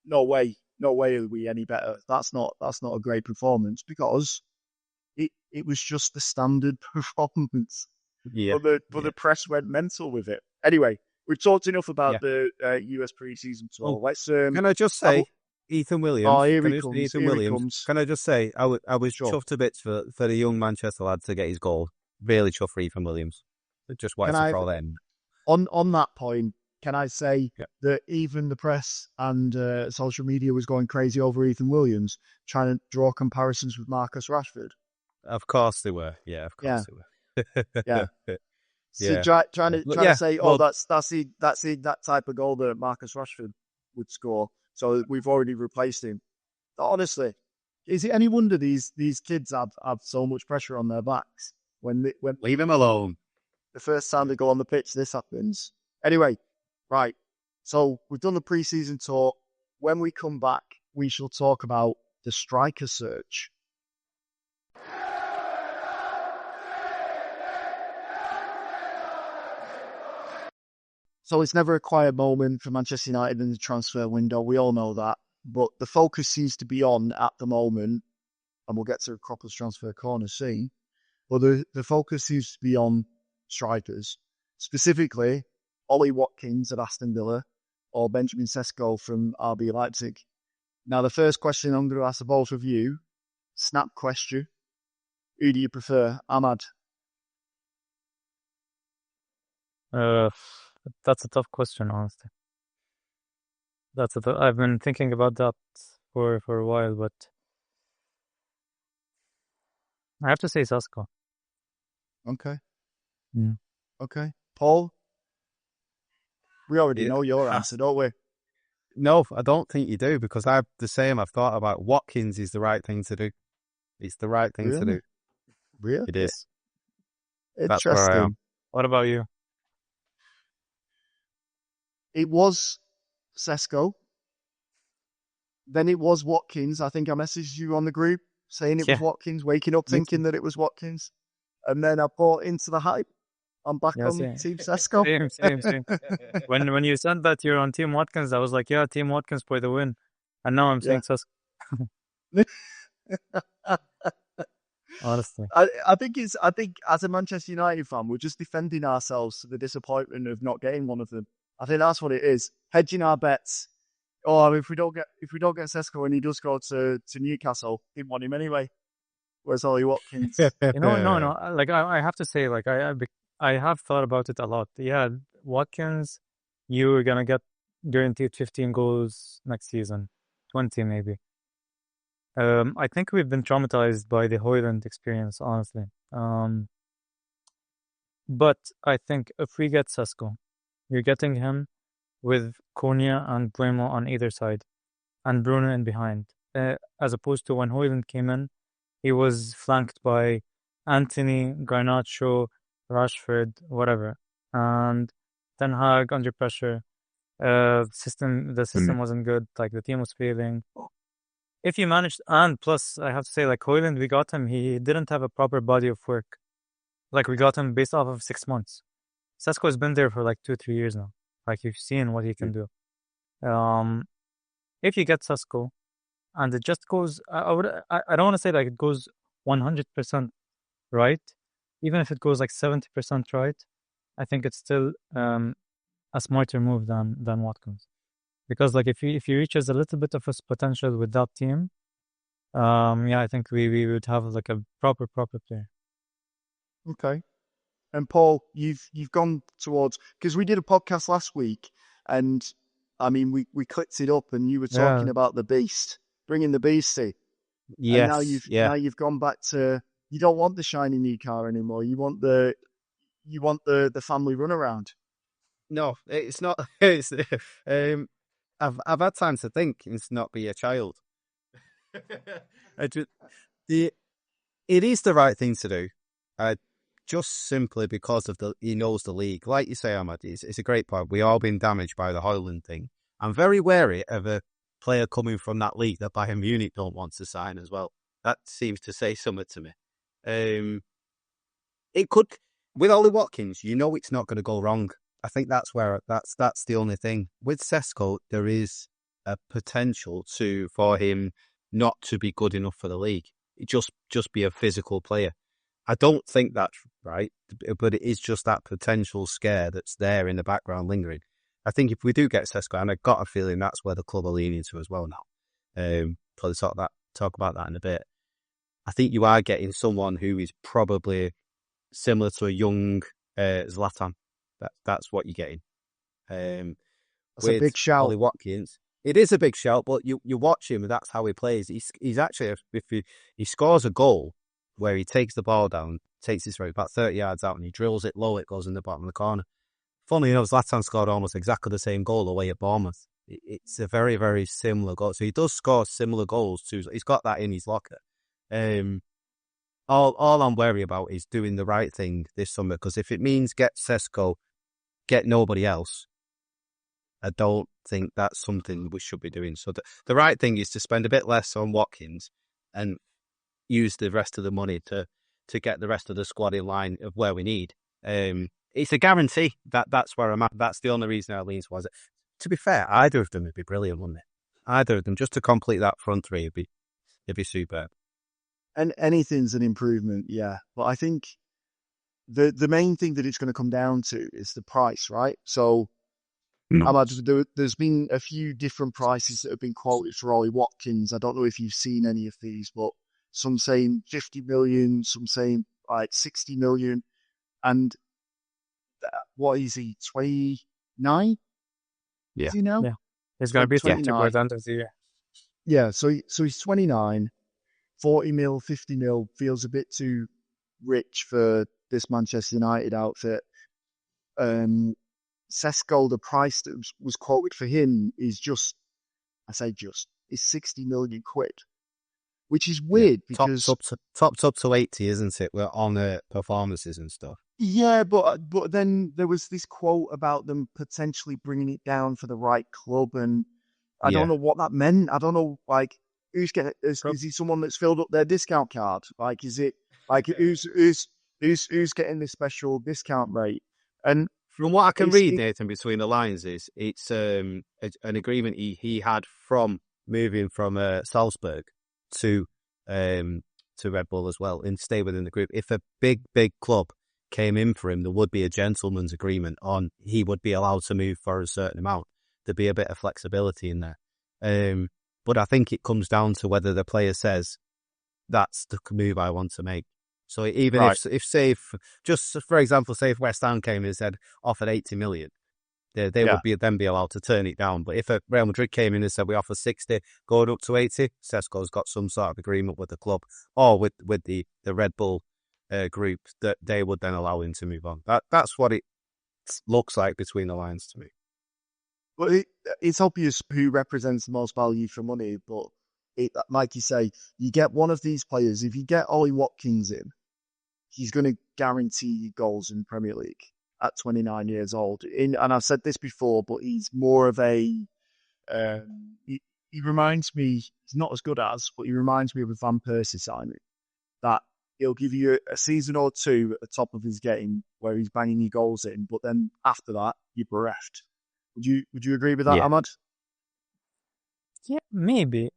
S1: no way are we any better. That's not a great performance, because it was just the standard performance.
S3: Yeah.
S1: But the press went mental with it. Anyway, we've talked enough about the US preseason tour. Let's.
S3: Can I just say, Ethan Williams?
S1: Oh, here he comes.
S3: Ethan
S1: Here
S3: Williams.
S1: he comes.
S3: Can I just say, I was chuffed to bits for the young Manchester lad to get his goal. Really chuffed for Ethan Williams. Just wanted to throw that in.
S1: On that point, can I say
S3: Yeah.
S1: that even the press and social media was going crazy over Ethan Williams, trying to draw comparisons with Marcus Rashford?
S3: Of course they were. Yeah, of course they were.
S1: Yeah. So
S3: Yeah.
S1: trying
S3: But
S1: to say, oh,
S3: well,
S1: that's that type of goal that Marcus Rashford would score. So we've already replaced him. Honestly, is it any wonder these kids have so much pressure on their backs when
S3: leave him alone.
S1: the first time they go on the pitch, this happens. Anyway, right. So we've done the preseason talk. When we come back, we shall talk about the striker search. So it's never a quiet moment for Manchester United in the transfer window. We all know that. But the focus seems to be on at the moment, and we'll get to Cropper's transfer corner soon. But the focus seems to be on strikers, specifically Ollie Watkins at Aston Villa or Benjamin Sesko from RB Leipzig. Now, the first question I'm going to ask the both of you, snap question. Who do you prefer, Ahmad?
S2: That's a tough question, honestly. I've been thinking about that for a while, but I have to say Sesko.
S1: Okay.
S2: Mm.
S1: Okay. Paul? We already know your answer, don't we?
S3: No, I don't think you do, because I've thought about Watkins is the right thing to do. It's the right thing to do.
S1: Really?
S3: It is.
S1: Interesting.
S3: That's where I am.
S2: What about you?
S1: It was Sesko. Then it was Watkins. I think I messaged you on the group saying it was Watkins, waking up thinking that it was Watkins. And then I bought into the hype. I'm back on Team Sesko.
S2: Same. When you said that you're on Team Watkins, I was like, yeah, Team Watkins for the win. And now I'm saying Sesko. Honestly.
S1: I think as a Manchester United fan, we're just defending ourselves to the disappointment of not getting one of them. I think that's what it is. Hedging our bets. Oh, if we don't get Sesko and he does go to Newcastle, didn't want him anyway. Where's Ollie Watkins?
S2: No. Like I have to say, like I have thought about it a lot. Yeah, Watkins, you're gonna get guaranteed 15 goals next season, 20 maybe. I think we've been traumatized by the Højlund experience, honestly. But I think if we get Sesko, you're getting him with Konya and Bremo on either side, and Bruno in behind. As opposed to when Højlund came in, he was flanked by Anthony, Garnacho, Rashford, whatever. And Ten Hag under pressure. The system wasn't good. Like the team was failing. If you managed, and plus I have to say, like Højlund, we got him. He didn't have a proper body of work. Like we got him based off of 6 months. Sesko has been there for like 2-3 years now. Like you've seen what he can do. If you get Sesko, and it just goes, I don't want to say like it goes 100% right. Even if it goes like 70% right, I think it's still a smarter move than Watkins, because like if he reaches a little bit of his potential with that team, I think we would have like a proper player.
S1: Okay. And Paul, you've gone towards, because we did a podcast last week, and I mean we clicked it up, and you were talking about the beast, bringing the beast in.
S3: Yes.
S1: And now you've gone back to, you don't want the shiny new car anymore. You want the family runaround.
S3: No, it's not. It's I've had time to think and not be a child. It is the right thing to do. Just simply because he knows the league. Like you say, Ahmad, it's a great point. We all been damaged by the Højlund thing. I'm very wary of a player coming from that league that Bayern Munich don't want to sign as well. That seems to say something to me. It could, with Ollie Watkins, you know it's not going to go wrong. I think that's the only thing. With Sesko, there is a potential for him not to be good enough for the league. Just be a physical player. I don't think that's right, but it is just that potential scare that's there in the background lingering. I think if we do get Sesko, and I've got a feeling that's where the club are leaning to as well now. Probably talk about that in a bit. I think you are getting someone who is probably similar to a young Zlatan. That's what you're getting.
S1: That's a
S3: with
S1: big shout.
S3: Ollie Watkins. It is a big shout, but you watch him and that's how he plays. He's actually, if he scores a goal where he takes the ball down, takes his route about 30 yards out and he drills it low, it goes in the bottom of the corner. Funnily enough, Zlatan scored almost exactly the same goal away at Bournemouth. It's a very, very similar goal. So he does score similar goals too. He's got that in his locker. All I'm worried about is doing the right thing this summer, because if it means get Sesko, get nobody else, I don't think that's something we should be doing. So the right thing is to spend a bit less on Watkins and use the rest of the money to get the rest of the squad in line of where we need. It's a guarantee that's where I'm at. That's the only reason I lean towards it. To be fair, either of them would be brilliant, wouldn't it? Either of them, just to complete that front three, it'd be superb.
S1: And anything's an improvement, yeah. But I think the main thing that it's going to come down to is the price, right? So Ahmad, there's been a few different prices that have been quoted for Ollie Watkins. I don't know if you've seen any of these, but some saying 50 million, some saying like 60 million. And what is he, 29?
S3: Yeah.
S1: Is he now?
S2: Yeah. It's going to be 30 by the end of the year.
S1: Yeah, so he's 29. 40 mil, 50 mil feels a bit too rich for this Manchester United outfit. Sesko, the price that was quoted for him is is 60 million quid, which is weird because
S3: topped up to 80, isn't it? We're on performances and stuff.
S1: Yeah, but then there was this quote about them potentially bringing it down for the right club, and I don't know what that meant. I don't know, like, who's getting? Is he someone that's filled up their discount card? Like, is it like who's getting this special discount rate? And
S3: from what I can read, Nathan, between the lines, it's an agreement he had from moving from Salzburg to Red Bull as well, and stay within the group. If a big club came in for him, there would be a gentleman's agreement on he would be allowed to move for a certain amount. There'd be a bit of flexibility in there. But I think it comes down to whether the player says, that's the move I want to make. So even if say, just for example, say if West Ham came and said, offered 80 million, they would be allowed to turn it down. But if Real Madrid came in and said, we offer 60, going up to 80, Sesko's got some sort of agreement with the club or with the Red Bull group that they would then allow him to move on. That's what it looks like between the lines to me.
S1: Well, it's obvious who represents the most value for money, but like you say, you get one of these players. If you get Ollie Watkins in, he's going to guarantee goals in the Premier League at 29 years old. And I've said this before, but he's more of a. He reminds me. He's not as good as, but he reminds me of a Van Persie signing. That he'll give you a season or two at the top of his game where he's banging your goals in, but then after that, you're bereft. Would you agree with that, Ahmad?
S2: Yeah, maybe.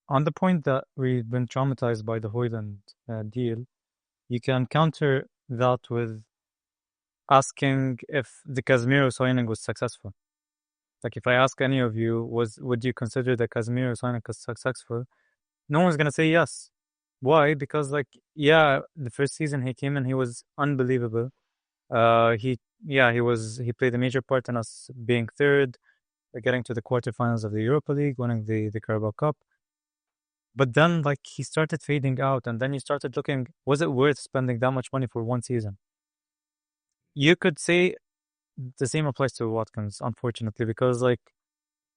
S2: On the point that we've been traumatized by the Højlund deal, you can counter that with asking if the Casemiro signing was successful. Like, if I ask any of you, would you consider the Casemiro signing successful? No one's gonna say yes. Why? Because, like, the first season he came in, he was unbelievable. He played a major part in us being third, getting to the quarterfinals of the Europa League, winning the Carabao Cup. But then, like, he started fading out, and then you started looking, was it worth spending that much money for one season? You could say the same applies to Watkins, unfortunately, because, like,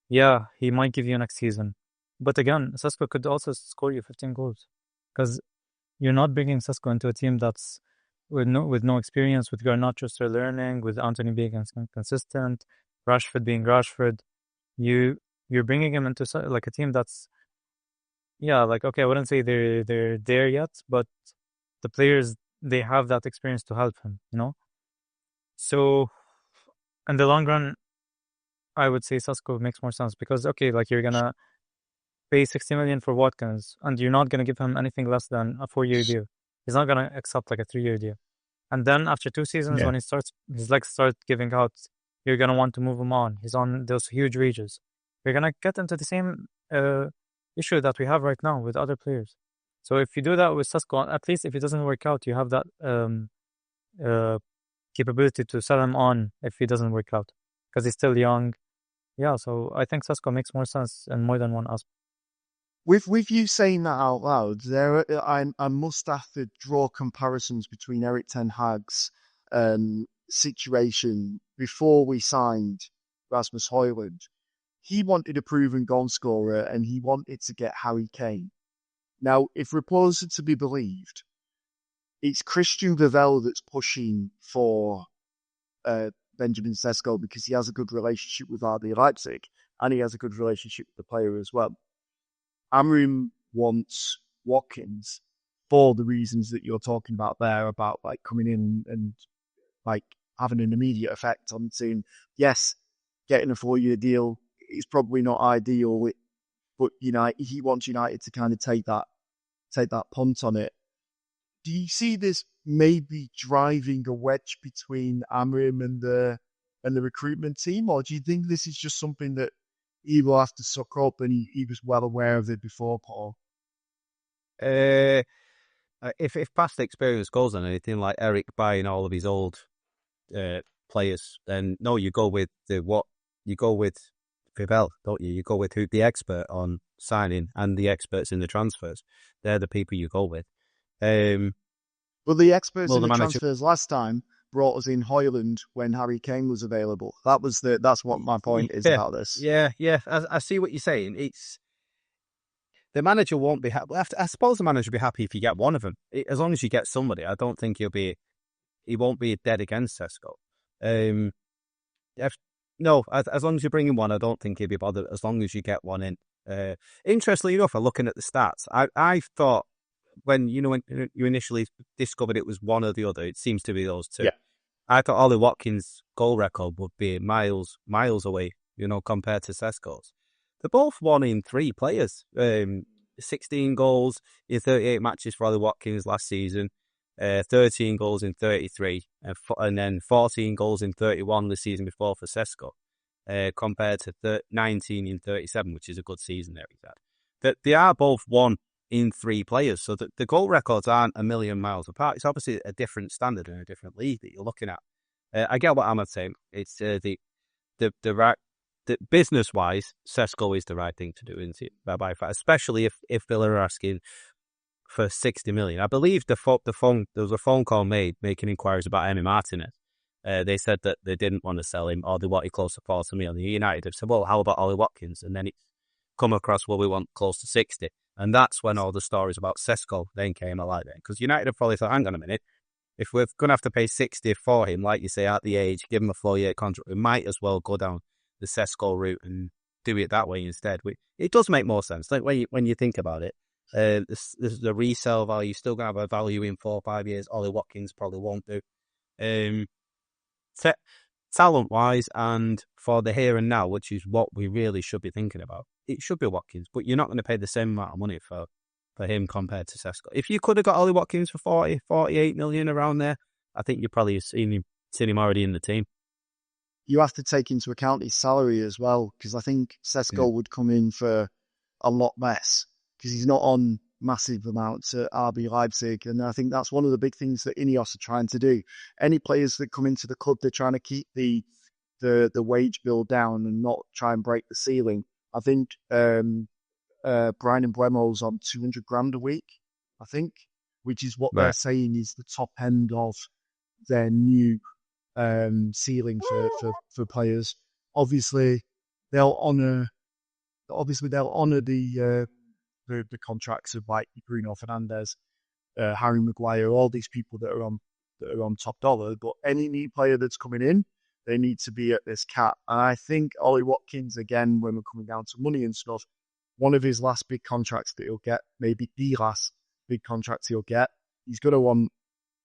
S2: he might give you next season. But again, Sesko could also score you 15 goals. Because you're not bringing Sesko into a team that's with no experience, with Garnacho still learning, with Anthony being consistent, Rashford being Rashford. You're bringing him into like a team that's, okay, I wouldn't say they're there yet, but the players, they have that experience to help him, you know? So in the long run, I would say Sesko makes more sense because, okay, like, you're gonna pay 60 million for Watkins and you're not gonna give him anything less than a 4-year deal. He's not gonna accept like a 3-year deal. And then after 2 seasons, when his legs start giving out, you're gonna want to move him on. He's on those huge wages. You're gonna get into the same issue that we have right now with other players. So if you do that with Sesko, at least if it doesn't work out, you have that capability to sell him on if he doesn't work out, because he's still young. Yeah, so I think Sesko makes more sense in more than one aspect.
S1: With you saying that out loud, I must have to draw comparisons between Eric Ten Hag's situation before we signed Rasmus Højlund. He wanted a proven goal scorer and he wanted to get Harry Kane. Now, if reports are to be believed, it's Christian Vivell that's pushing for Benjamin Sesko because he has a good relationship with RB Leipzig and he has a good relationship with the player as well. Amram wants Watkins for the reasons that you're talking about there, about like coming in and like having an immediate effect on the team. Yes, getting a 4-year deal is probably not ideal, but he wants United to kind of take that punt on it. Do you see this maybe driving a wedge between Amram and the recruitment team, or do you think this is just something that he will have to suck up and he was well aware of it before, Paul?
S3: If past experience goes on anything, like Eric buying all of his old players, then no, you go with Vivell, don't you? You go with the expert on signing and the experts in the transfers. They're the people you go with.
S1: Well, the experts in the transfers last time brought us in Højlund when Harry Kane was available. That's what my point is about this.
S3: Yeah. I see what you're saying. It's the manager won't be happy. I suppose the manager will be happy if you get one of them. As long as you get somebody, I don't think he won't be dead against Sesko. As long as you're bringing one, I don't think he'll be bothered. As long as you get one in. Interestingly enough, looking at the stats, I thought when you initially discovered it was one or the other, it seems to be those two.
S1: Yeah.
S3: I thought Ollie Watkins' goal record would be miles away, compared to Sesko's. They're both 1 in 3 players. 16 goals in 38 matches for Ollie Watkins last season, 13 goals in 33, and then 14 goals in 31 the season before for Sesko, compared to 19 in 37, which is a good season there he's had. They are both 1 in 3 players, so the goal records aren't a million miles apart. It's obviously a different standard and a different league that you're looking at. I get what Ahmad's saying. It's the business-wise, Sesko is the right thing to do, isn't it? Especially if Villa are asking for 60 million. I believe there was a phone call made making inquiries about Emi Martinez. They said that they didn't want to sell him, or they wanted close to 40 million. United have said, well, how about Ollie Watkins? And then it's come across, well, we want close to 60. And that's when all the stories about Sesko then came alive. Because United have probably thought, hang on a minute, if we're going to have to pay 60 for him, like you say, at the age, give him a 4-year contract, we might as well go down the Sesko route and do it that way instead. It does make more sense. Like when you think about it, this is the resale value, still going to have a value in 4 or 5 years. Ollie Watkins probably won't do. Talent-wise and for the here and now, which is what we really should be thinking about, it should be Watkins, but you're not going to pay the same amount of money for him compared to Sesko. If you could have got Ollie Watkins for 40, 48 million around there, I think you've probably seen him already in the team.
S1: You have to take into account his salary as well, because I think Sesko would come in for a lot less, because he's not on massive amounts at RB Leipzig, and I think that's one of the big things that Ineos are trying to do. Any players that come into the club, they're trying to keep the wage bill down and not try and break the ceiling. I think Brian Mbeumo's on 200 grand a week, I think, which is what they're saying is the top end of their new ceiling for players. Obviously, they'll honor the contracts of like Bruno Fernandes, Harry Maguire, all these people that are on top dollar. But any new player that's coming in, they need to be at this cap. And I think Ollie Watkins, again, when we're coming down to money and stuff, one of his last big contracts that he'll get, maybe the last big contract he'll get, he's gonna want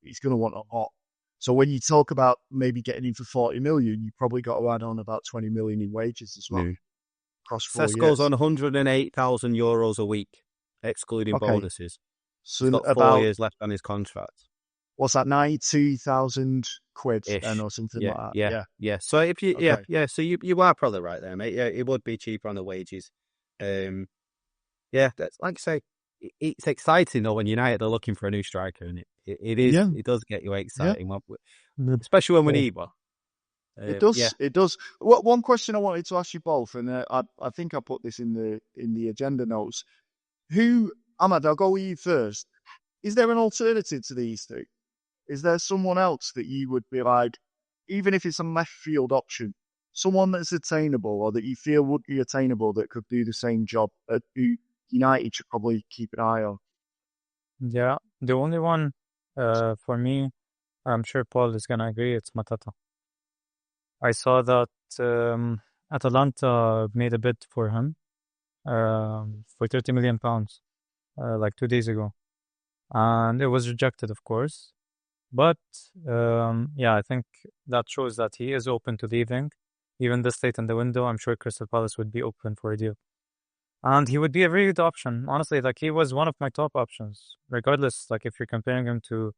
S1: a lot. So when you talk about maybe getting him for 40 million, you probably got to add on about 20 million in wages as well. Across 4 years.
S3: Sesko's on 108,000 euros a week, excluding bonuses.
S1: So
S3: he's got
S1: about
S3: 4 years left on his contract.
S1: What's that, 92,000 quid then, or something like that?
S3: Yeah. So if you, so you are probably right there, mate. Yeah, it would be cheaper on the wages. That's like I say, it's exciting though when United are looking for a new striker, and it is.
S1: Yeah.
S3: It does get you exciting, especially when we need one.
S1: It does.
S3: Yeah.
S1: It does. One question I wanted to ask you both, and I think I put this in the agenda notes. Ahmad, I'll go with you first. Is there an alternative to these two? Is there someone else that you would be like, even if it's a left field option, someone that's attainable or that you feel would be attainable that could do the same job that United should probably keep an eye on?
S2: Yeah, the only one for me, I'm sure Paul is gonna agree, it's Matata. I saw that Atalanta made a bid for him for £30 million like 2 days ago, and it was rejected, of course. But I think that shows that he is open to leaving. Even this late in the window, I'm sure Crystal Palace would be open for a deal. And he would be a very good option. Honestly, like he was one of my top options, regardless, like if you're comparing him to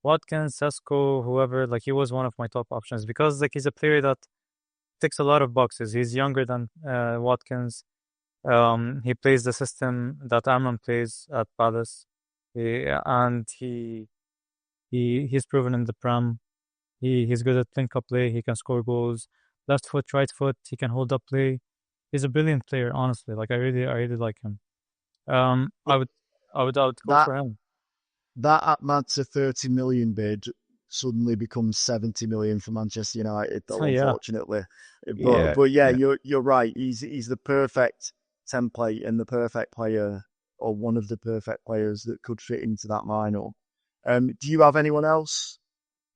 S2: Watkins, Sesko, whoever, like he was one of my top options because like he's a player that ticks a lot of boxes. He's younger than Watkins. He plays the system that Amram plays at Palace. He's proven in the Prem. He's good at link-up play. He can score goals. Left foot, right foot. He can hold up play. He's a brilliant player, honestly. Like I really like him. I would go for him.
S1: That Ahmad's a 30 million bid suddenly becomes 70 million for Manchester United, though, unfortunately. But you're right. He's the perfect template and the perfect player, or one of the perfect players that could fit into that lineup. Do you have anyone else,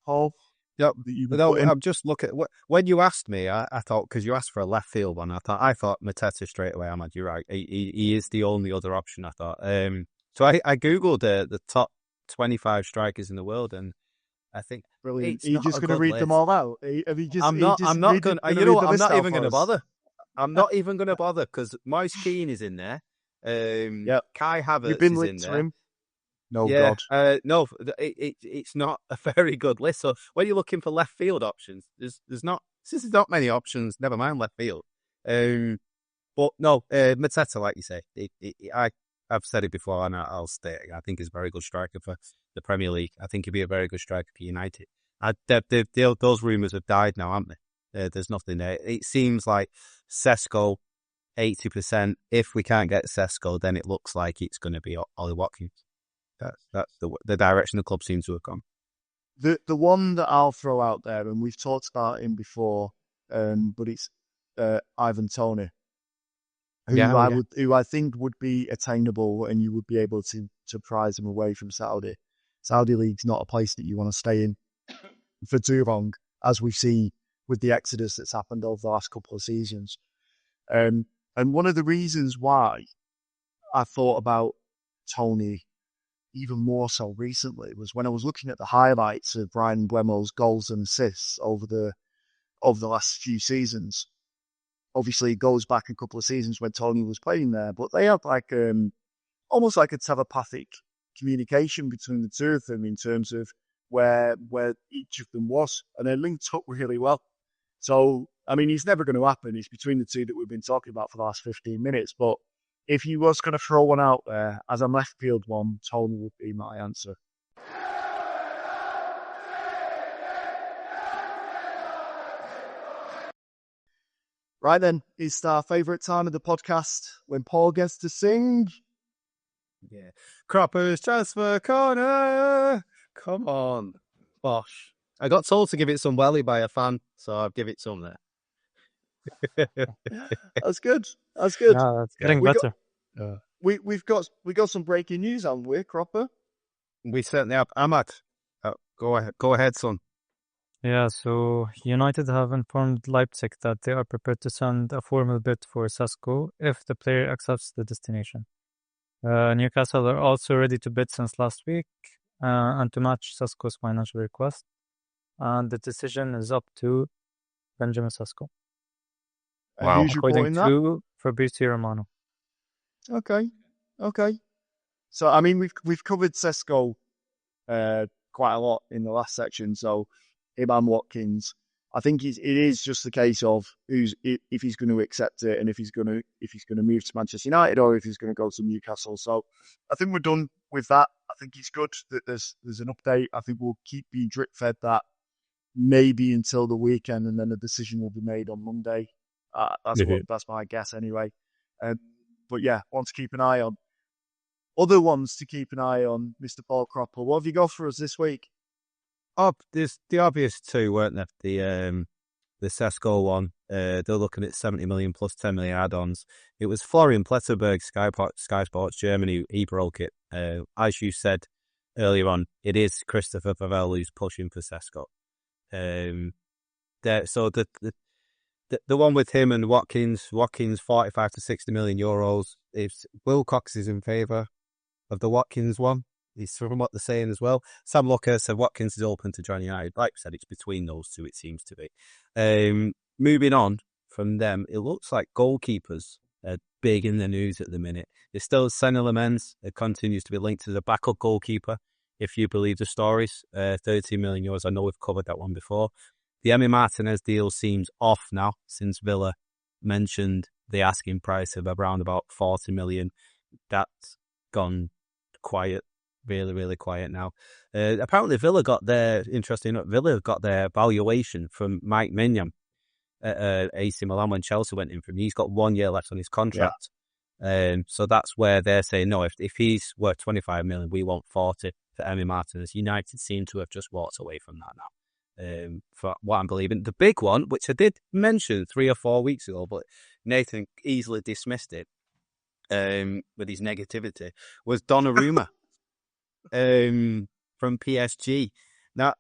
S1: Paul?
S3: Yep. I'm just looking. When you asked me, I thought, because you asked for a left field one, I thought Mateta straight away. Ahmad, you're right. He is the only other option. I thought. So I googled the top 25 strikers in the world, and I think
S1: brilliant. Are you just going to read them all out?
S3: I'm not going. You know what? I'm not even going to bother. I'm not even going to bother because Moise Keane is in there. Kai Havertz is in there.
S1: Him? No, God.
S3: No, it's not a very good list. So when you're looking for left field options, there's not many options. Never mind left field. But no, Mateta, like you say, I've said it before, and I'll state it. I think he's a very good striker for the Premier League. I think he'd be a very good striker for United. Those rumours have died now, haven't they? There's nothing there. It seems like Sesko, 80%. If we can't get Sesko, then it looks like it's going to be Ollie Watkins. That's the direction the club seems to have gone.
S1: The one that I'll throw out there, and we've talked about him before, but it's Ivan Toney, who I think would be attainable, and you would be able to prize him away from Saudi. Saudi League's not a place that you want to stay in for too long, as we see with the exodus that's happened over the last couple of seasons. And one of the reasons why I thought about Toney even more so recently was when I was looking at the highlights of Brian Mbeumo's goals and assists over the last few seasons. Obviously, it goes back a couple of seasons when Toney was playing there, but they had like almost like a telepathic communication between the two of them in terms of where each of them was, and they linked up really well. So, I mean, it's never going to happen. It's between the two that we've been talking about for the last 15 minutes, but if you was going to throw one out there as a left field one, Toney would be my answer. Right then, it's our favourite time of the podcast when Paul gets to sing.
S3: Yeah. Cropper's Transfer Corner. Come on. Bosh. I got told to give it some welly by a fan, so I'll give it some there.
S1: That's good. That's good.
S2: Yeah, that's getting better.
S1: We've got some breaking news, haven't we, Cropper?
S3: We certainly have. Ahmad, go ahead, son.
S2: Yeah, so United have informed Leipzig that they are prepared to send a formal bid for Sesko if the player accepts the destination. Newcastle are also ready to bid since last week and to match Sesko's financial request. And the decision is up to Benjamin Sesko.
S1: Wow.
S2: According to Fabrizio Romano.
S1: Okay. So, I mean, we've covered Sesko quite a lot in the last section. So, him and Watkins. I think it is just the case of if he's going to accept it and if he's going to move to Manchester United or if he's going to go to Newcastle. So I think we're done with that. I think it's good that there's an update. I think we'll keep being drip fed that maybe until the weekend, and then a decision will be made on Monday. That's my guess anyway. But yeah, want to keep an eye on other ones to keep an eye on. Mr. Paul Cropper, what have you got for us this week?
S3: Oh, there's the obvious two, weren't there? The Sesko one. They're looking at 70 million plus 10 million add-ons. It was Florian Pletterberg, Sky Sports Germany. He broke it. As you said earlier on, it is Christopher Pavel who's pushing for Sesko. So the one with him and Watkins 45 to 60 million euros. If Wilcox is in favour of the Watkins one, he's from what they're saying as well. Sam Locker said Watkins is open to joining United. Like I said, it's between those two, it seems to be. Moving on from them, it looks like goalkeepers are big in the news at the minute. There's still Senna Lamens. It continues to be linked to the backup goalkeeper, if you believe the stories. 13 million euros. I know we've covered that one before. The Emi Martinez deal seems off now since Villa mentioned the asking price of around about 40 million. That's gone quiet, really, really quiet now. Apparently Villa got their valuation from Mike Mignon at AC Milan when Chelsea went in for him. He's got 1 year left on his contract. Yeah. So that's where they're saying, no, if he's worth 25 million, we want 40 for Emi Martinez. United seem to have just walked away from that now. For what I'm believing. The big one, which I did mention 3 or 4 weeks ago, but Nathan easily dismissed it with his negativity, was Donnarumma from PSG. Now,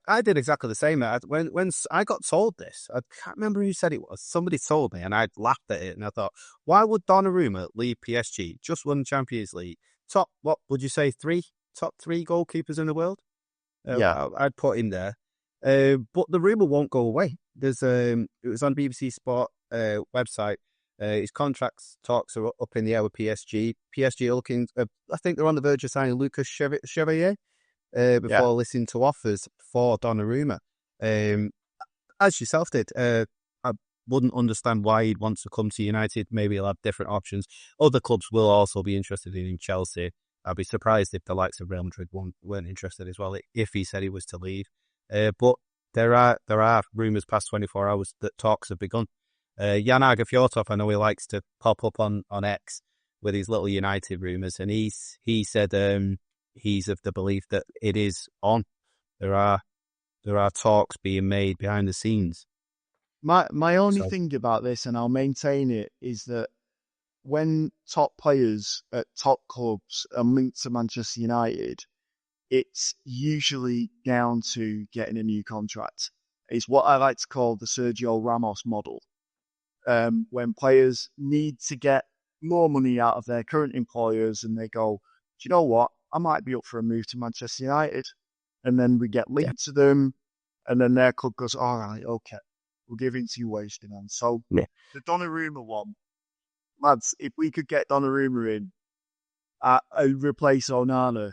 S3: I did exactly the same. When I got told this, I can't remember who said it was. Somebody told me, and I laughed at it, and I thought, why would Donnarumma leave PSG? Just won Champions League. Top 3 goalkeepers in the world?
S1: Yeah.
S3: I'd put him there. But the rumour won't go away. There's it was on BBC Sport website. His contracts talks are up in the air with PSG. PSG are looking, I think they're on the verge of signing Lucas Chevalier before listening to offers for Donnarumma. As yourself did, I wouldn't understand why he'd want to come to United. Maybe he'll have different options. Other clubs will also be interested in him. Chelsea. I'd be surprised if the likes of Real Madrid weren't interested as well if he said he was to leave. But there are rumours past 24 hours that talks have begun. Jan Fjortov, I know he likes to pop up on X with his little United rumours, and he said he's of the belief that it is on. There are talks being made behind the scenes.
S1: My only thing about this, and I'll maintain it, is that when top players at top clubs are linked to Manchester United, it's usually down to getting a new contract. It's what I like to call the Sergio Ramos model. When players need to get more money out of their current employers and they go, do you know what? I might be up for a move to Manchester United. And then we get linked to them. And then their club goes, all right, okay, we'll give in to your wage demand. So the Donnarumma one, lads, if we could get Donnarumma in, replace Onana,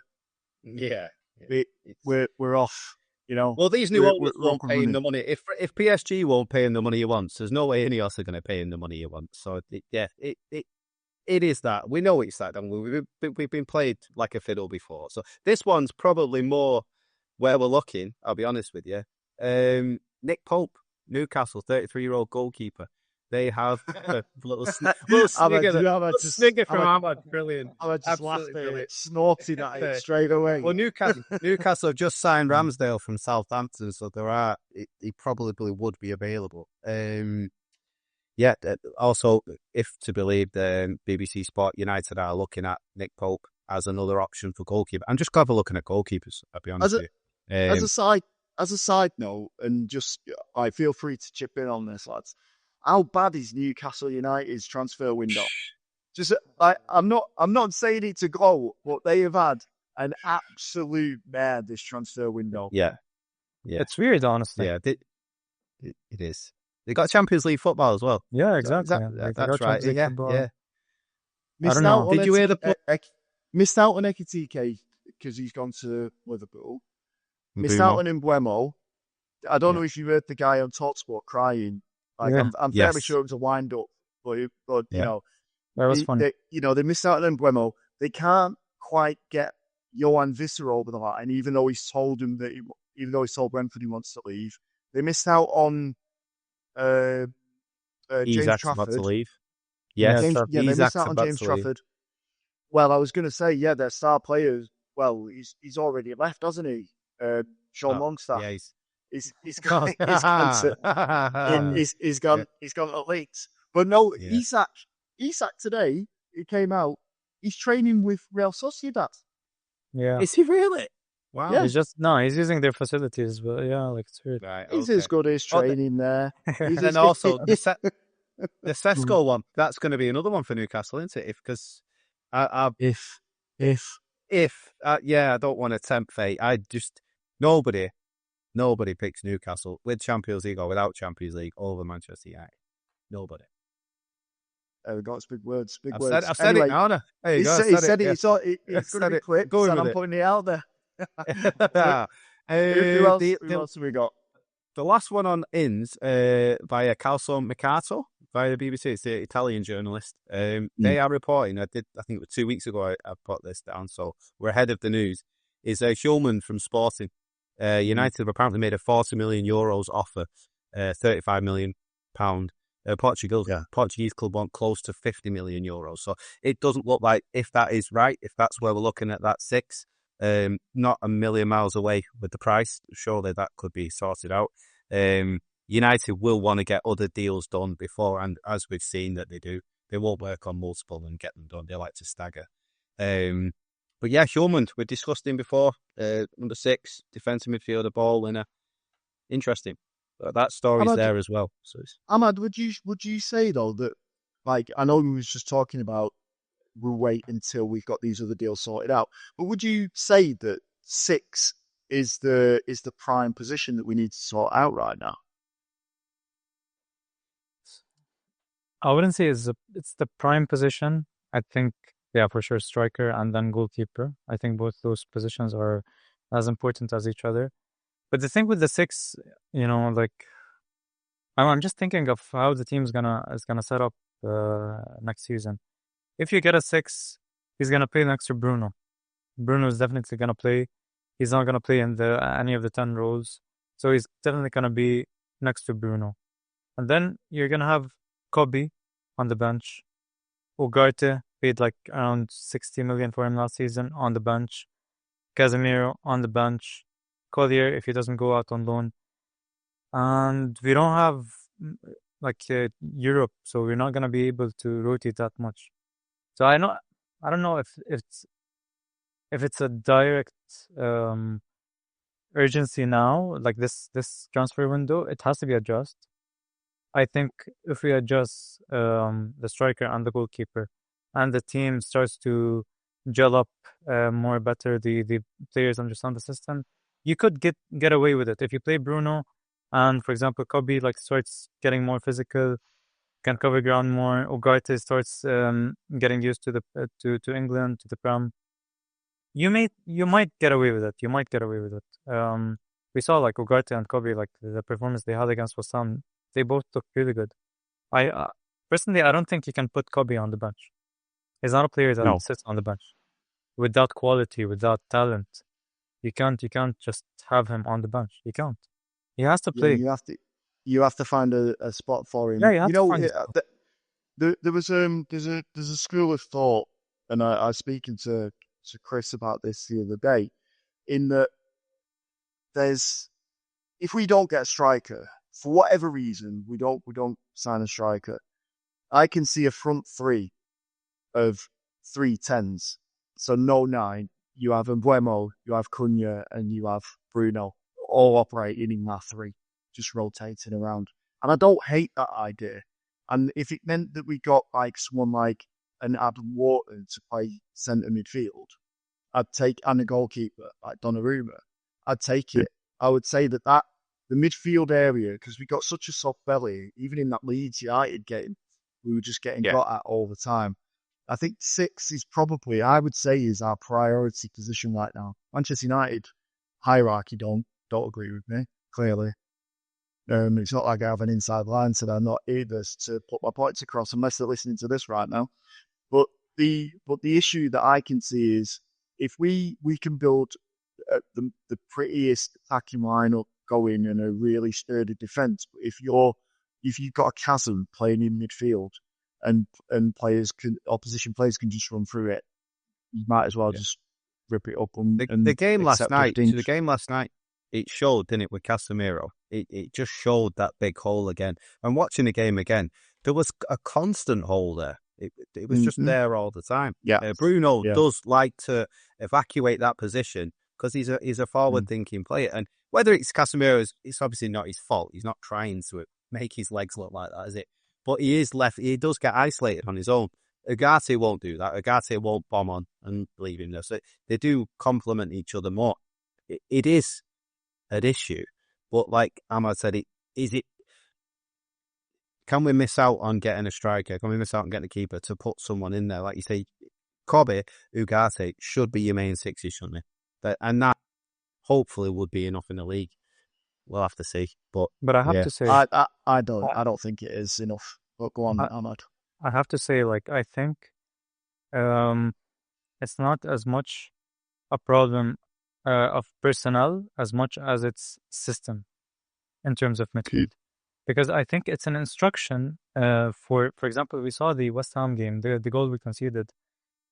S1: we're off. You know,
S3: well, these new owners won't pay him the money. If PSG won't pay him the money he wants, there's no way any of us are going to pay him the money he wants. So it is that. We know it's that. We've been played like a fiddle before. So this one's probably more where we're looking. I'll be honest with you. Nick Pope, Newcastle, 33-year-old goalkeeper. They have a little snigger from Ahmad. Brilliant.
S1: I just laughed at it, snorted at it straight away.
S3: Well, Newcastle have just signed Ramsdale from Southampton, so he probably would be available. Also, if to believe the BBC Sport, United are looking at Nick Pope as another option for goalkeeper. I'm just glad we're looking at goalkeepers, I'll be honest with you.
S1: As a side note, and just I feel free to chip in on this, lads. How bad is Newcastle United's transfer window? Just I'm not saying it to go, but they have had an absolute mare this transfer window.
S3: Yeah.
S2: It's weird, honestly.
S3: Yeah, it is. They got Champions League football as well.
S2: Yeah, exactly.
S3: That's right. Yeah.
S1: Missed out on Ekitike because he's gone to Liverpool. Missed out on Mbeumo. I don't know if you heard the guy on Talksport crying. Like
S2: Yeah.
S1: I'm fairly sure it was a wind up, but you know,
S2: That was funny.
S1: they missed out on Embuemo. They can't quite get Johan Visser over the line, even though he's told him that even though he's told Brentford he wants to leave. They missed out on
S3: He's
S1: James
S3: actually about to
S1: Trafford.
S3: leave.
S2: Yeah,
S3: Yes,
S2: Trafford.
S1: They
S3: he's
S1: missed out
S3: actually
S1: on
S3: about
S1: James
S3: to leave.
S1: Trafford. Well, I was going to say, their star players. Well, he's already left, hasn't he? Sean Longstaff.
S3: Yeah,
S1: He's gone to Leeds. But no, Isak today, it came out, he's training with Real Sociedad.
S2: Yeah.
S3: Is he really? Wow.
S1: Yeah.
S2: He's using their facilities, but yeah, like it's weird.
S3: Right,
S1: He's as good as training there.
S3: And also the Sesko one, that's going to be another one for Newcastle, isn't it? Because I don't want to tempt fate. Nobody picks Newcastle with Champions League or without Champions League over Manchester United. Nobody.
S1: There we go. It's big words.
S3: I've said it now. There you go.
S1: He said it. It's going to be quick. So I'm putting it out there. Who else have we got?
S3: The last one on ins via Calcio Mercato via the BBC. It's the Italian journalist. They are reporting. I think it was 2 weeks ago. I put this down, so we're ahead of the news. Is Schulman from Sporting? United have apparently made a €40 million offer, £35 million. Portuguese club want close to €50 million. So it doesn't look like, if that is right, if that's where we're looking at that 6, not a million miles away with the price. Surely that could be sorted out. United will want to get other deals done before, and as we've seen that they do, they won't work on multiple and get them done. They like to stagger. But yeah, Schulman, we discussed him before. Number 6, defensive midfielder, ball winner. Interesting. But that story's there as well. So
S1: Ahmad, would you say though that, like, I know we was just talking about we'll wait until we've got these other deals sorted out, but would you say that 6 is the prime position that we need to sort out right now?
S2: I wouldn't say it's the prime position. I think, for sure, striker and then goalkeeper. I think both those positions are as important as each other. But the thing with the 6, like, I'm just thinking of how the team is gonna set up next season. If you get a 6, he's gonna play next to Bruno. Bruno is definitely gonna play. He's not gonna play in any of the 10 roles, so he's definitely gonna be next to Bruno. And then you're gonna have Kobe on the bench. Ugarte paid like around 60 million for him last season, on the bench. Casemiro on the bench. Collier, if he doesn't go out on loan. And we don't have Europe, so we're not gonna be able to rotate that much. So I don't know if it's a direct urgency now, like this transfer window. It has to be adjusted. I think if we adjust the striker and the goalkeeper, and the team starts to gel up more better, the players understand the system, you could get away with it. If you play Bruno and, for example, Kobe starts getting more physical, can cover ground more, Ugarte starts getting used to to England, to the Prem, you might get away with it. We saw Ugarte and Kobe, the performance they had against West Ham. They both look really good. I personally, I don't think you can put Kobe on the bench. He's not a player that sits on the bench with that quality, with that talent. You can't just have him on the bench. You can't. He has to play.
S1: You have to find a spot for him.
S2: Yeah, you have to find
S1: there's a school of thought, and I was speaking to Chris about this the other day, in that if we don't get a striker, for whatever reason, we don't sign a striker, I can see a front 3 of 3 10s. So no 9. You have Embuemo, you have Cunha, and you have Bruno, all operating in that 3, just rotating around. And I don't hate that idea. And if it meant that we got someone like an Adam Wharton to play centre midfield, I'd take, and a goalkeeper like Donnarumma, I'd take it. I would say that the midfield area, because we got such a soft belly, even in that Leeds United game, we were just getting got at all the time. I think 6 is probably, I would say, is our priority position right now. Manchester United hierarchy don't agree with me, clearly. It's not like I have an inside line to they're not either to put my points across unless they're listening to this right now. But the issue that I can see is if we can build the prettiest attacking lineup going and a really sturdy defence, but if you've got a chasm playing in midfield and opposition players can just run through it, you might as well just rip it up
S3: the game last night. So the game last night, it showed, didn't it, with Casemiro? It just showed that big hole again. And watching the game again, there was a constant hole there. It was just there all the time.
S1: Yeah,
S3: Bruno does like to evacuate that position because he's a forward-thinking player. And whether it's Casemiro, it's obviously not his fault. He's not trying to make his legs look like that, is it? But he does get isolated on his own. Ugarte won't do that. Ugarte won't bomb on and leave him there. So they do complement each other more. It is an issue. But like Ahmad said, can we miss out on getting a striker? Can we miss out on getting a keeper to put someone in there? Like you say, Kobe, Ugarte should be your main sixes, shouldn't they? And that hopefully would be enough in the league. We'll have to see. But
S2: I have to say,
S1: I don't think it is enough. But go on, Ahmad.
S2: I have to say, like, I think it's not as much a problem of personnel as much as it's system in terms of midfield. Because I think it's an instruction for example, we saw the West Ham game, the goal we conceded.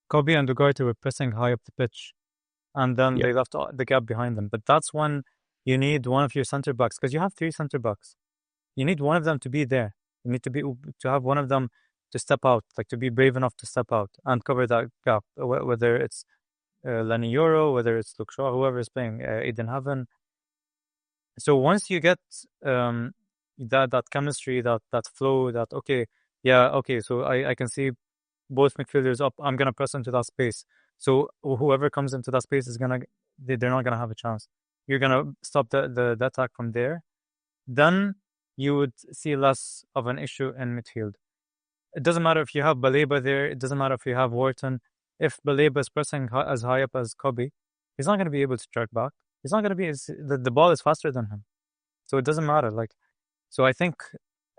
S2: Kobe and Ugarte were pressing high up the pitch, and then they left the gap behind them. But that's when you need one of your center backs, because you have 3 center backs. You need one of them to be there. You need to have one of them to step out, like to be brave enough to step out and cover that gap, whether it's Lenny Euro, whether it's Luke Shaw, whoever is playing, Eden Haven. So once you get that chemistry, that flow, so I can see both midfielders up, I'm going to press into that space. So whoever comes into that space they're not going to have a chance. You're going to stop the attack from there. Then you would see less of an issue in midfield. It doesn't matter if you have Baleba there. It doesn't matter if you have Wharton. If Baleba is pressing as high up as Kobe, he's not going to be able to track back. He's not going to be. The ball is faster than him, so it doesn't matter. So I think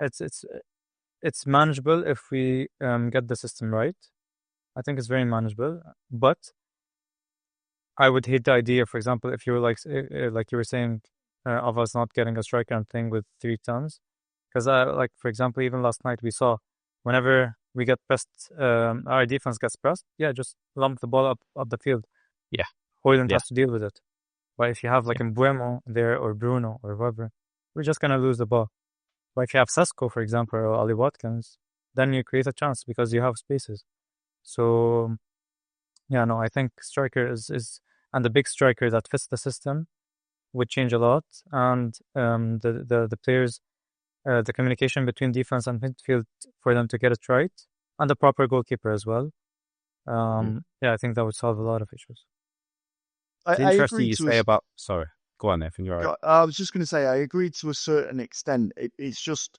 S2: it's manageable if we get the system right. I think it's very manageable, but I would hate the idea. For example, if you were like you were saying, of us not getting a striker and playing with 3 tons, because for example, even last night we saw whenever we get pressed, our defense gets pressed. Yeah, just lump the ball up the field.
S3: Yeah,
S2: Hoyland has to deal with it. But if you have like Mbuemo there or Bruno or whoever, we're just gonna lose the ball. But if you have Sesko, for example, or Ali Watkins, then you create a chance because you have spaces. So, I think striker is and the big striker that fits the system would change a lot, and the players, the communication between defense and midfield for them to get it right, and the proper goalkeeper as well. I think that would solve a lot of issues.
S3: It's interesting you say about. Sorry, go on, Nathan. You're right.
S1: I was just going to say I agree to a certain extent. It's just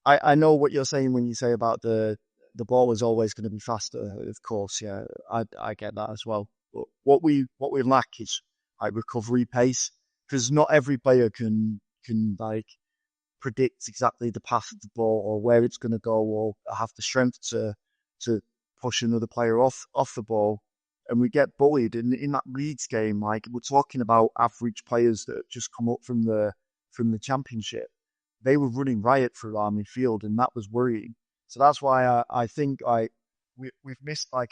S1: I know what you're saying when you say about the ball is always going to be faster. Of course, yeah, I get that as well. But what we lack is like recovery pace, because not every player can like predict exactly the path of the ball or where it's going to go, or have the strength to push another player off the ball. And we get bullied in that Leeds game. Like, we're talking about average players that just come up from the Championship. They were running riot through our midfield, and that was worrying. So that's why I think we've missed like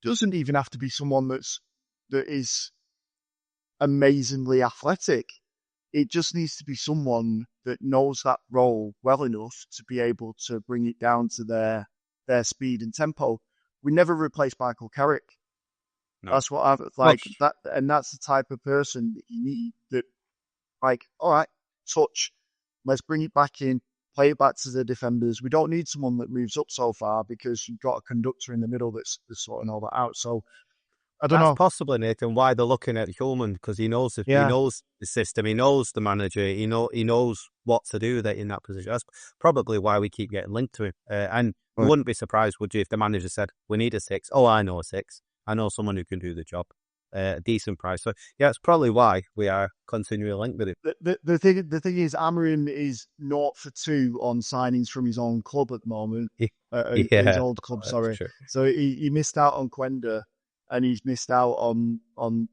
S1: doesn't even have to be someone that is amazingly athletic. It just needs to be someone that knows that role well enough to be able to bring it down to their speed and tempo. We never replaced Michael Carrick. No. That's what I've like that, and that's the type of person that you need. That, like, all right, touch. Let's bring it back in, play it back to the defenders. We don't need someone that moves up so far because you've got a conductor in the middle that's sorting all that out. So I don't know.
S3: Possibly, Nathan, why they're looking at Hillman, because he knows he knows the system, he knows the manager, he knows what to do in that position. That's probably why we keep getting linked to him. And you wouldn't be surprised, would you, if the manager said, "We need a 6." Oh, I know a 6. I know someone who can do the job. a decent price. So yeah, it's probably why we are continually linked with him.
S1: The thing is, Amorim is 0 for 2 on signings from his own club at the moment. His old club, sorry.
S3: True.
S1: So he missed out on Quenda, and he's missed out on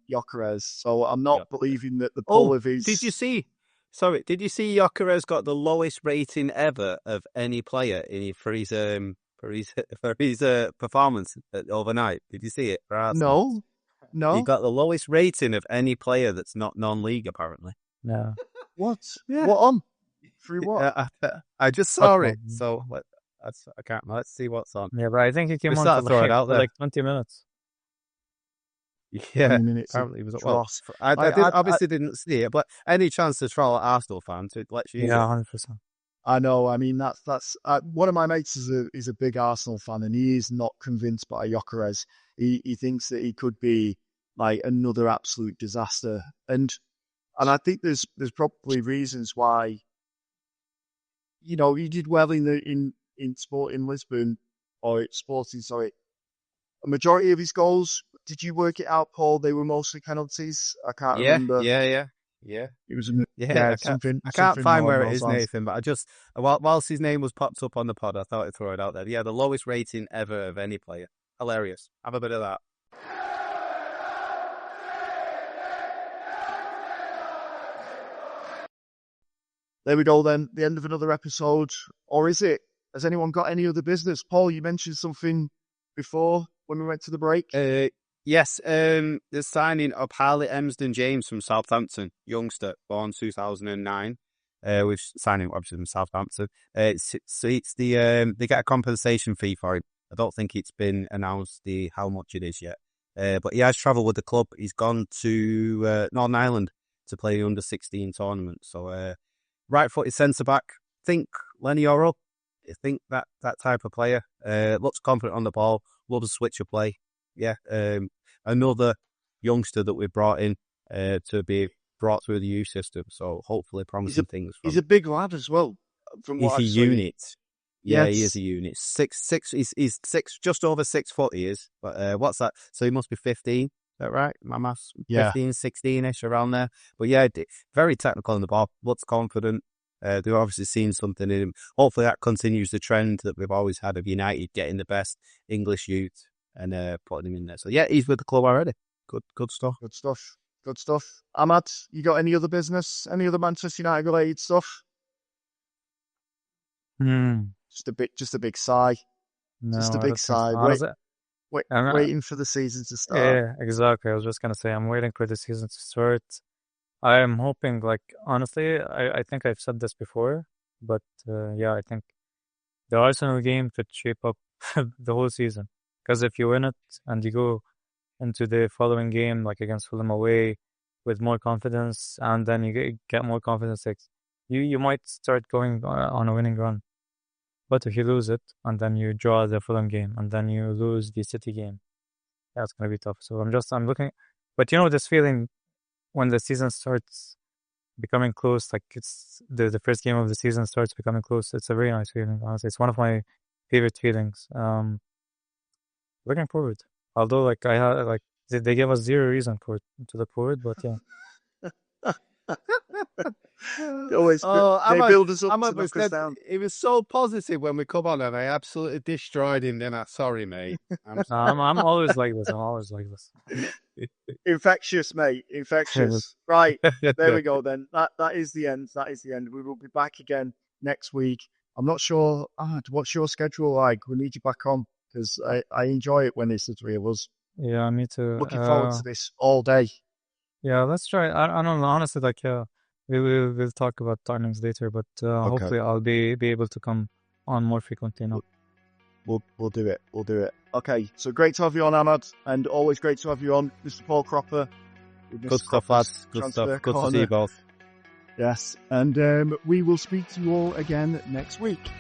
S1: Gyökeres. So I'm not believing that the pull of his.
S3: Did you see Gyökeres got the lowest rating ever of any player for his performance overnight? Did you see it?
S1: No.
S3: He got the lowest rating of any player that's not non-league, apparently.
S2: No.
S1: What?
S3: Yeah.
S1: What on? Through what?
S3: I just saw it, so I can't. Let's see what's on.
S2: Yeah, but I think he came on
S3: throw it out
S2: for
S3: there.
S2: like 20 minutes.
S3: Yeah,
S1: 20 minutes
S3: apparently it was
S1: dross.
S3: I obviously didn't see it, but any chance to troll an Arsenal fan to let you?
S2: Yeah, 100%.
S1: I know. I mean, that's one of my mates is a big Arsenal fan, and he is not convinced by Gyökeres. He thinks that he could be like another absolute disaster, and I think there's probably reasons why. You know, he did well in Sporting Lisbon, or Sporting, sorry. A majority of his goals, did you work it out, Paul? They were mostly penalties. I can't remember.
S3: Yeah.
S1: It was
S3: I can't find where it is, Nathan, but I just whilst his name was popped up on the pod, I thought I'd throw it out there. Yeah, the lowest rating ever of any player. Hilarious. Have a bit of that.
S1: There we go then, the end of another episode. Or is it? Has anyone got any other business? Paul, you mentioned something before when we went to the break.
S3: Yes, the signing of Harley Emsden-James from Southampton, youngster, born 2009. We've signing obviously from Southampton. It's the they get a compensation fee for him. I don't think it's been announced how much it is yet. But he has travelled with the club. He's gone to Northern Ireland to play the under-16 tournament. So right-footed centre-back. Think Lenny Orrell. I think that type of player. Looks confident on the ball. Loves a switch of play. Yeah. Another youngster that we brought in to be brought through the youth system. So hopefully promising things.
S1: He's a big lad as well. From what
S3: he's a unit. Yeah, he is a unit. 6'6". He's just over 6 foot. He is. But what's that? So he must be 15. Is that right? My maths. 15, 16ish around there. But yeah, very technical on the ball. Looks confident. They've obviously seen something in him. Hopefully that continues the trend that we've always had of United getting the best English youth and putting him in there. So yeah, he's with the club already. Good stuff.
S1: Good stuff. Ahmad, you got any other business? Any other Manchester United related stuff? Just a big sigh.
S2: No,
S1: just a big sigh. Waiting for the season to start.
S2: Yeah, exactly. I was just gonna say I'm waiting for the season to start. I am hoping, like, honestly, I think I've said this before, but yeah, I think the Arsenal game could shape up the whole season. Because if you win it and you go into the following game, like against Fulham away, with more confidence, and then you get more confidence, like, you might start going on a winning run. But if you lose it, and then you draw the Fulham game, and then you lose the City game, that's going to be tough. So I'm looking, but you know, this feeling when the season starts becoming close, like it's the first game of the season starts becoming close, it's a very nice feeling, honestly. It's one of my favorite feelings. Looking forward. Although, like, I had, like, they gave us zero reason to look forward, but yeah.
S1: They build us up to knock us down.
S3: He was so positive when we come on, and I absolutely destroyed him. Then sorry, mate.
S2: I'm always like this.
S1: Infectious, mate. Infectious. Right. There we go then. That is the end. We will be back again next week. I'm not sure. What's your schedule like? We need you back on because I enjoy it when it's the three of us.
S2: Yeah, me too.
S1: Looking forward to this all day.
S2: Yeah, let's try. I don't know. Honestly, like, yeah, we'll talk about timings later, but hopefully I'll be able to come on more frequently now.
S1: We'll do it. Okay, so great to have you on, Ahmad, and always great to have you on, Mr. Paul Cropper.
S3: Good stuff, lads. Good stuff. Good to see you both.
S1: Yes, and we will speak to you all again next week.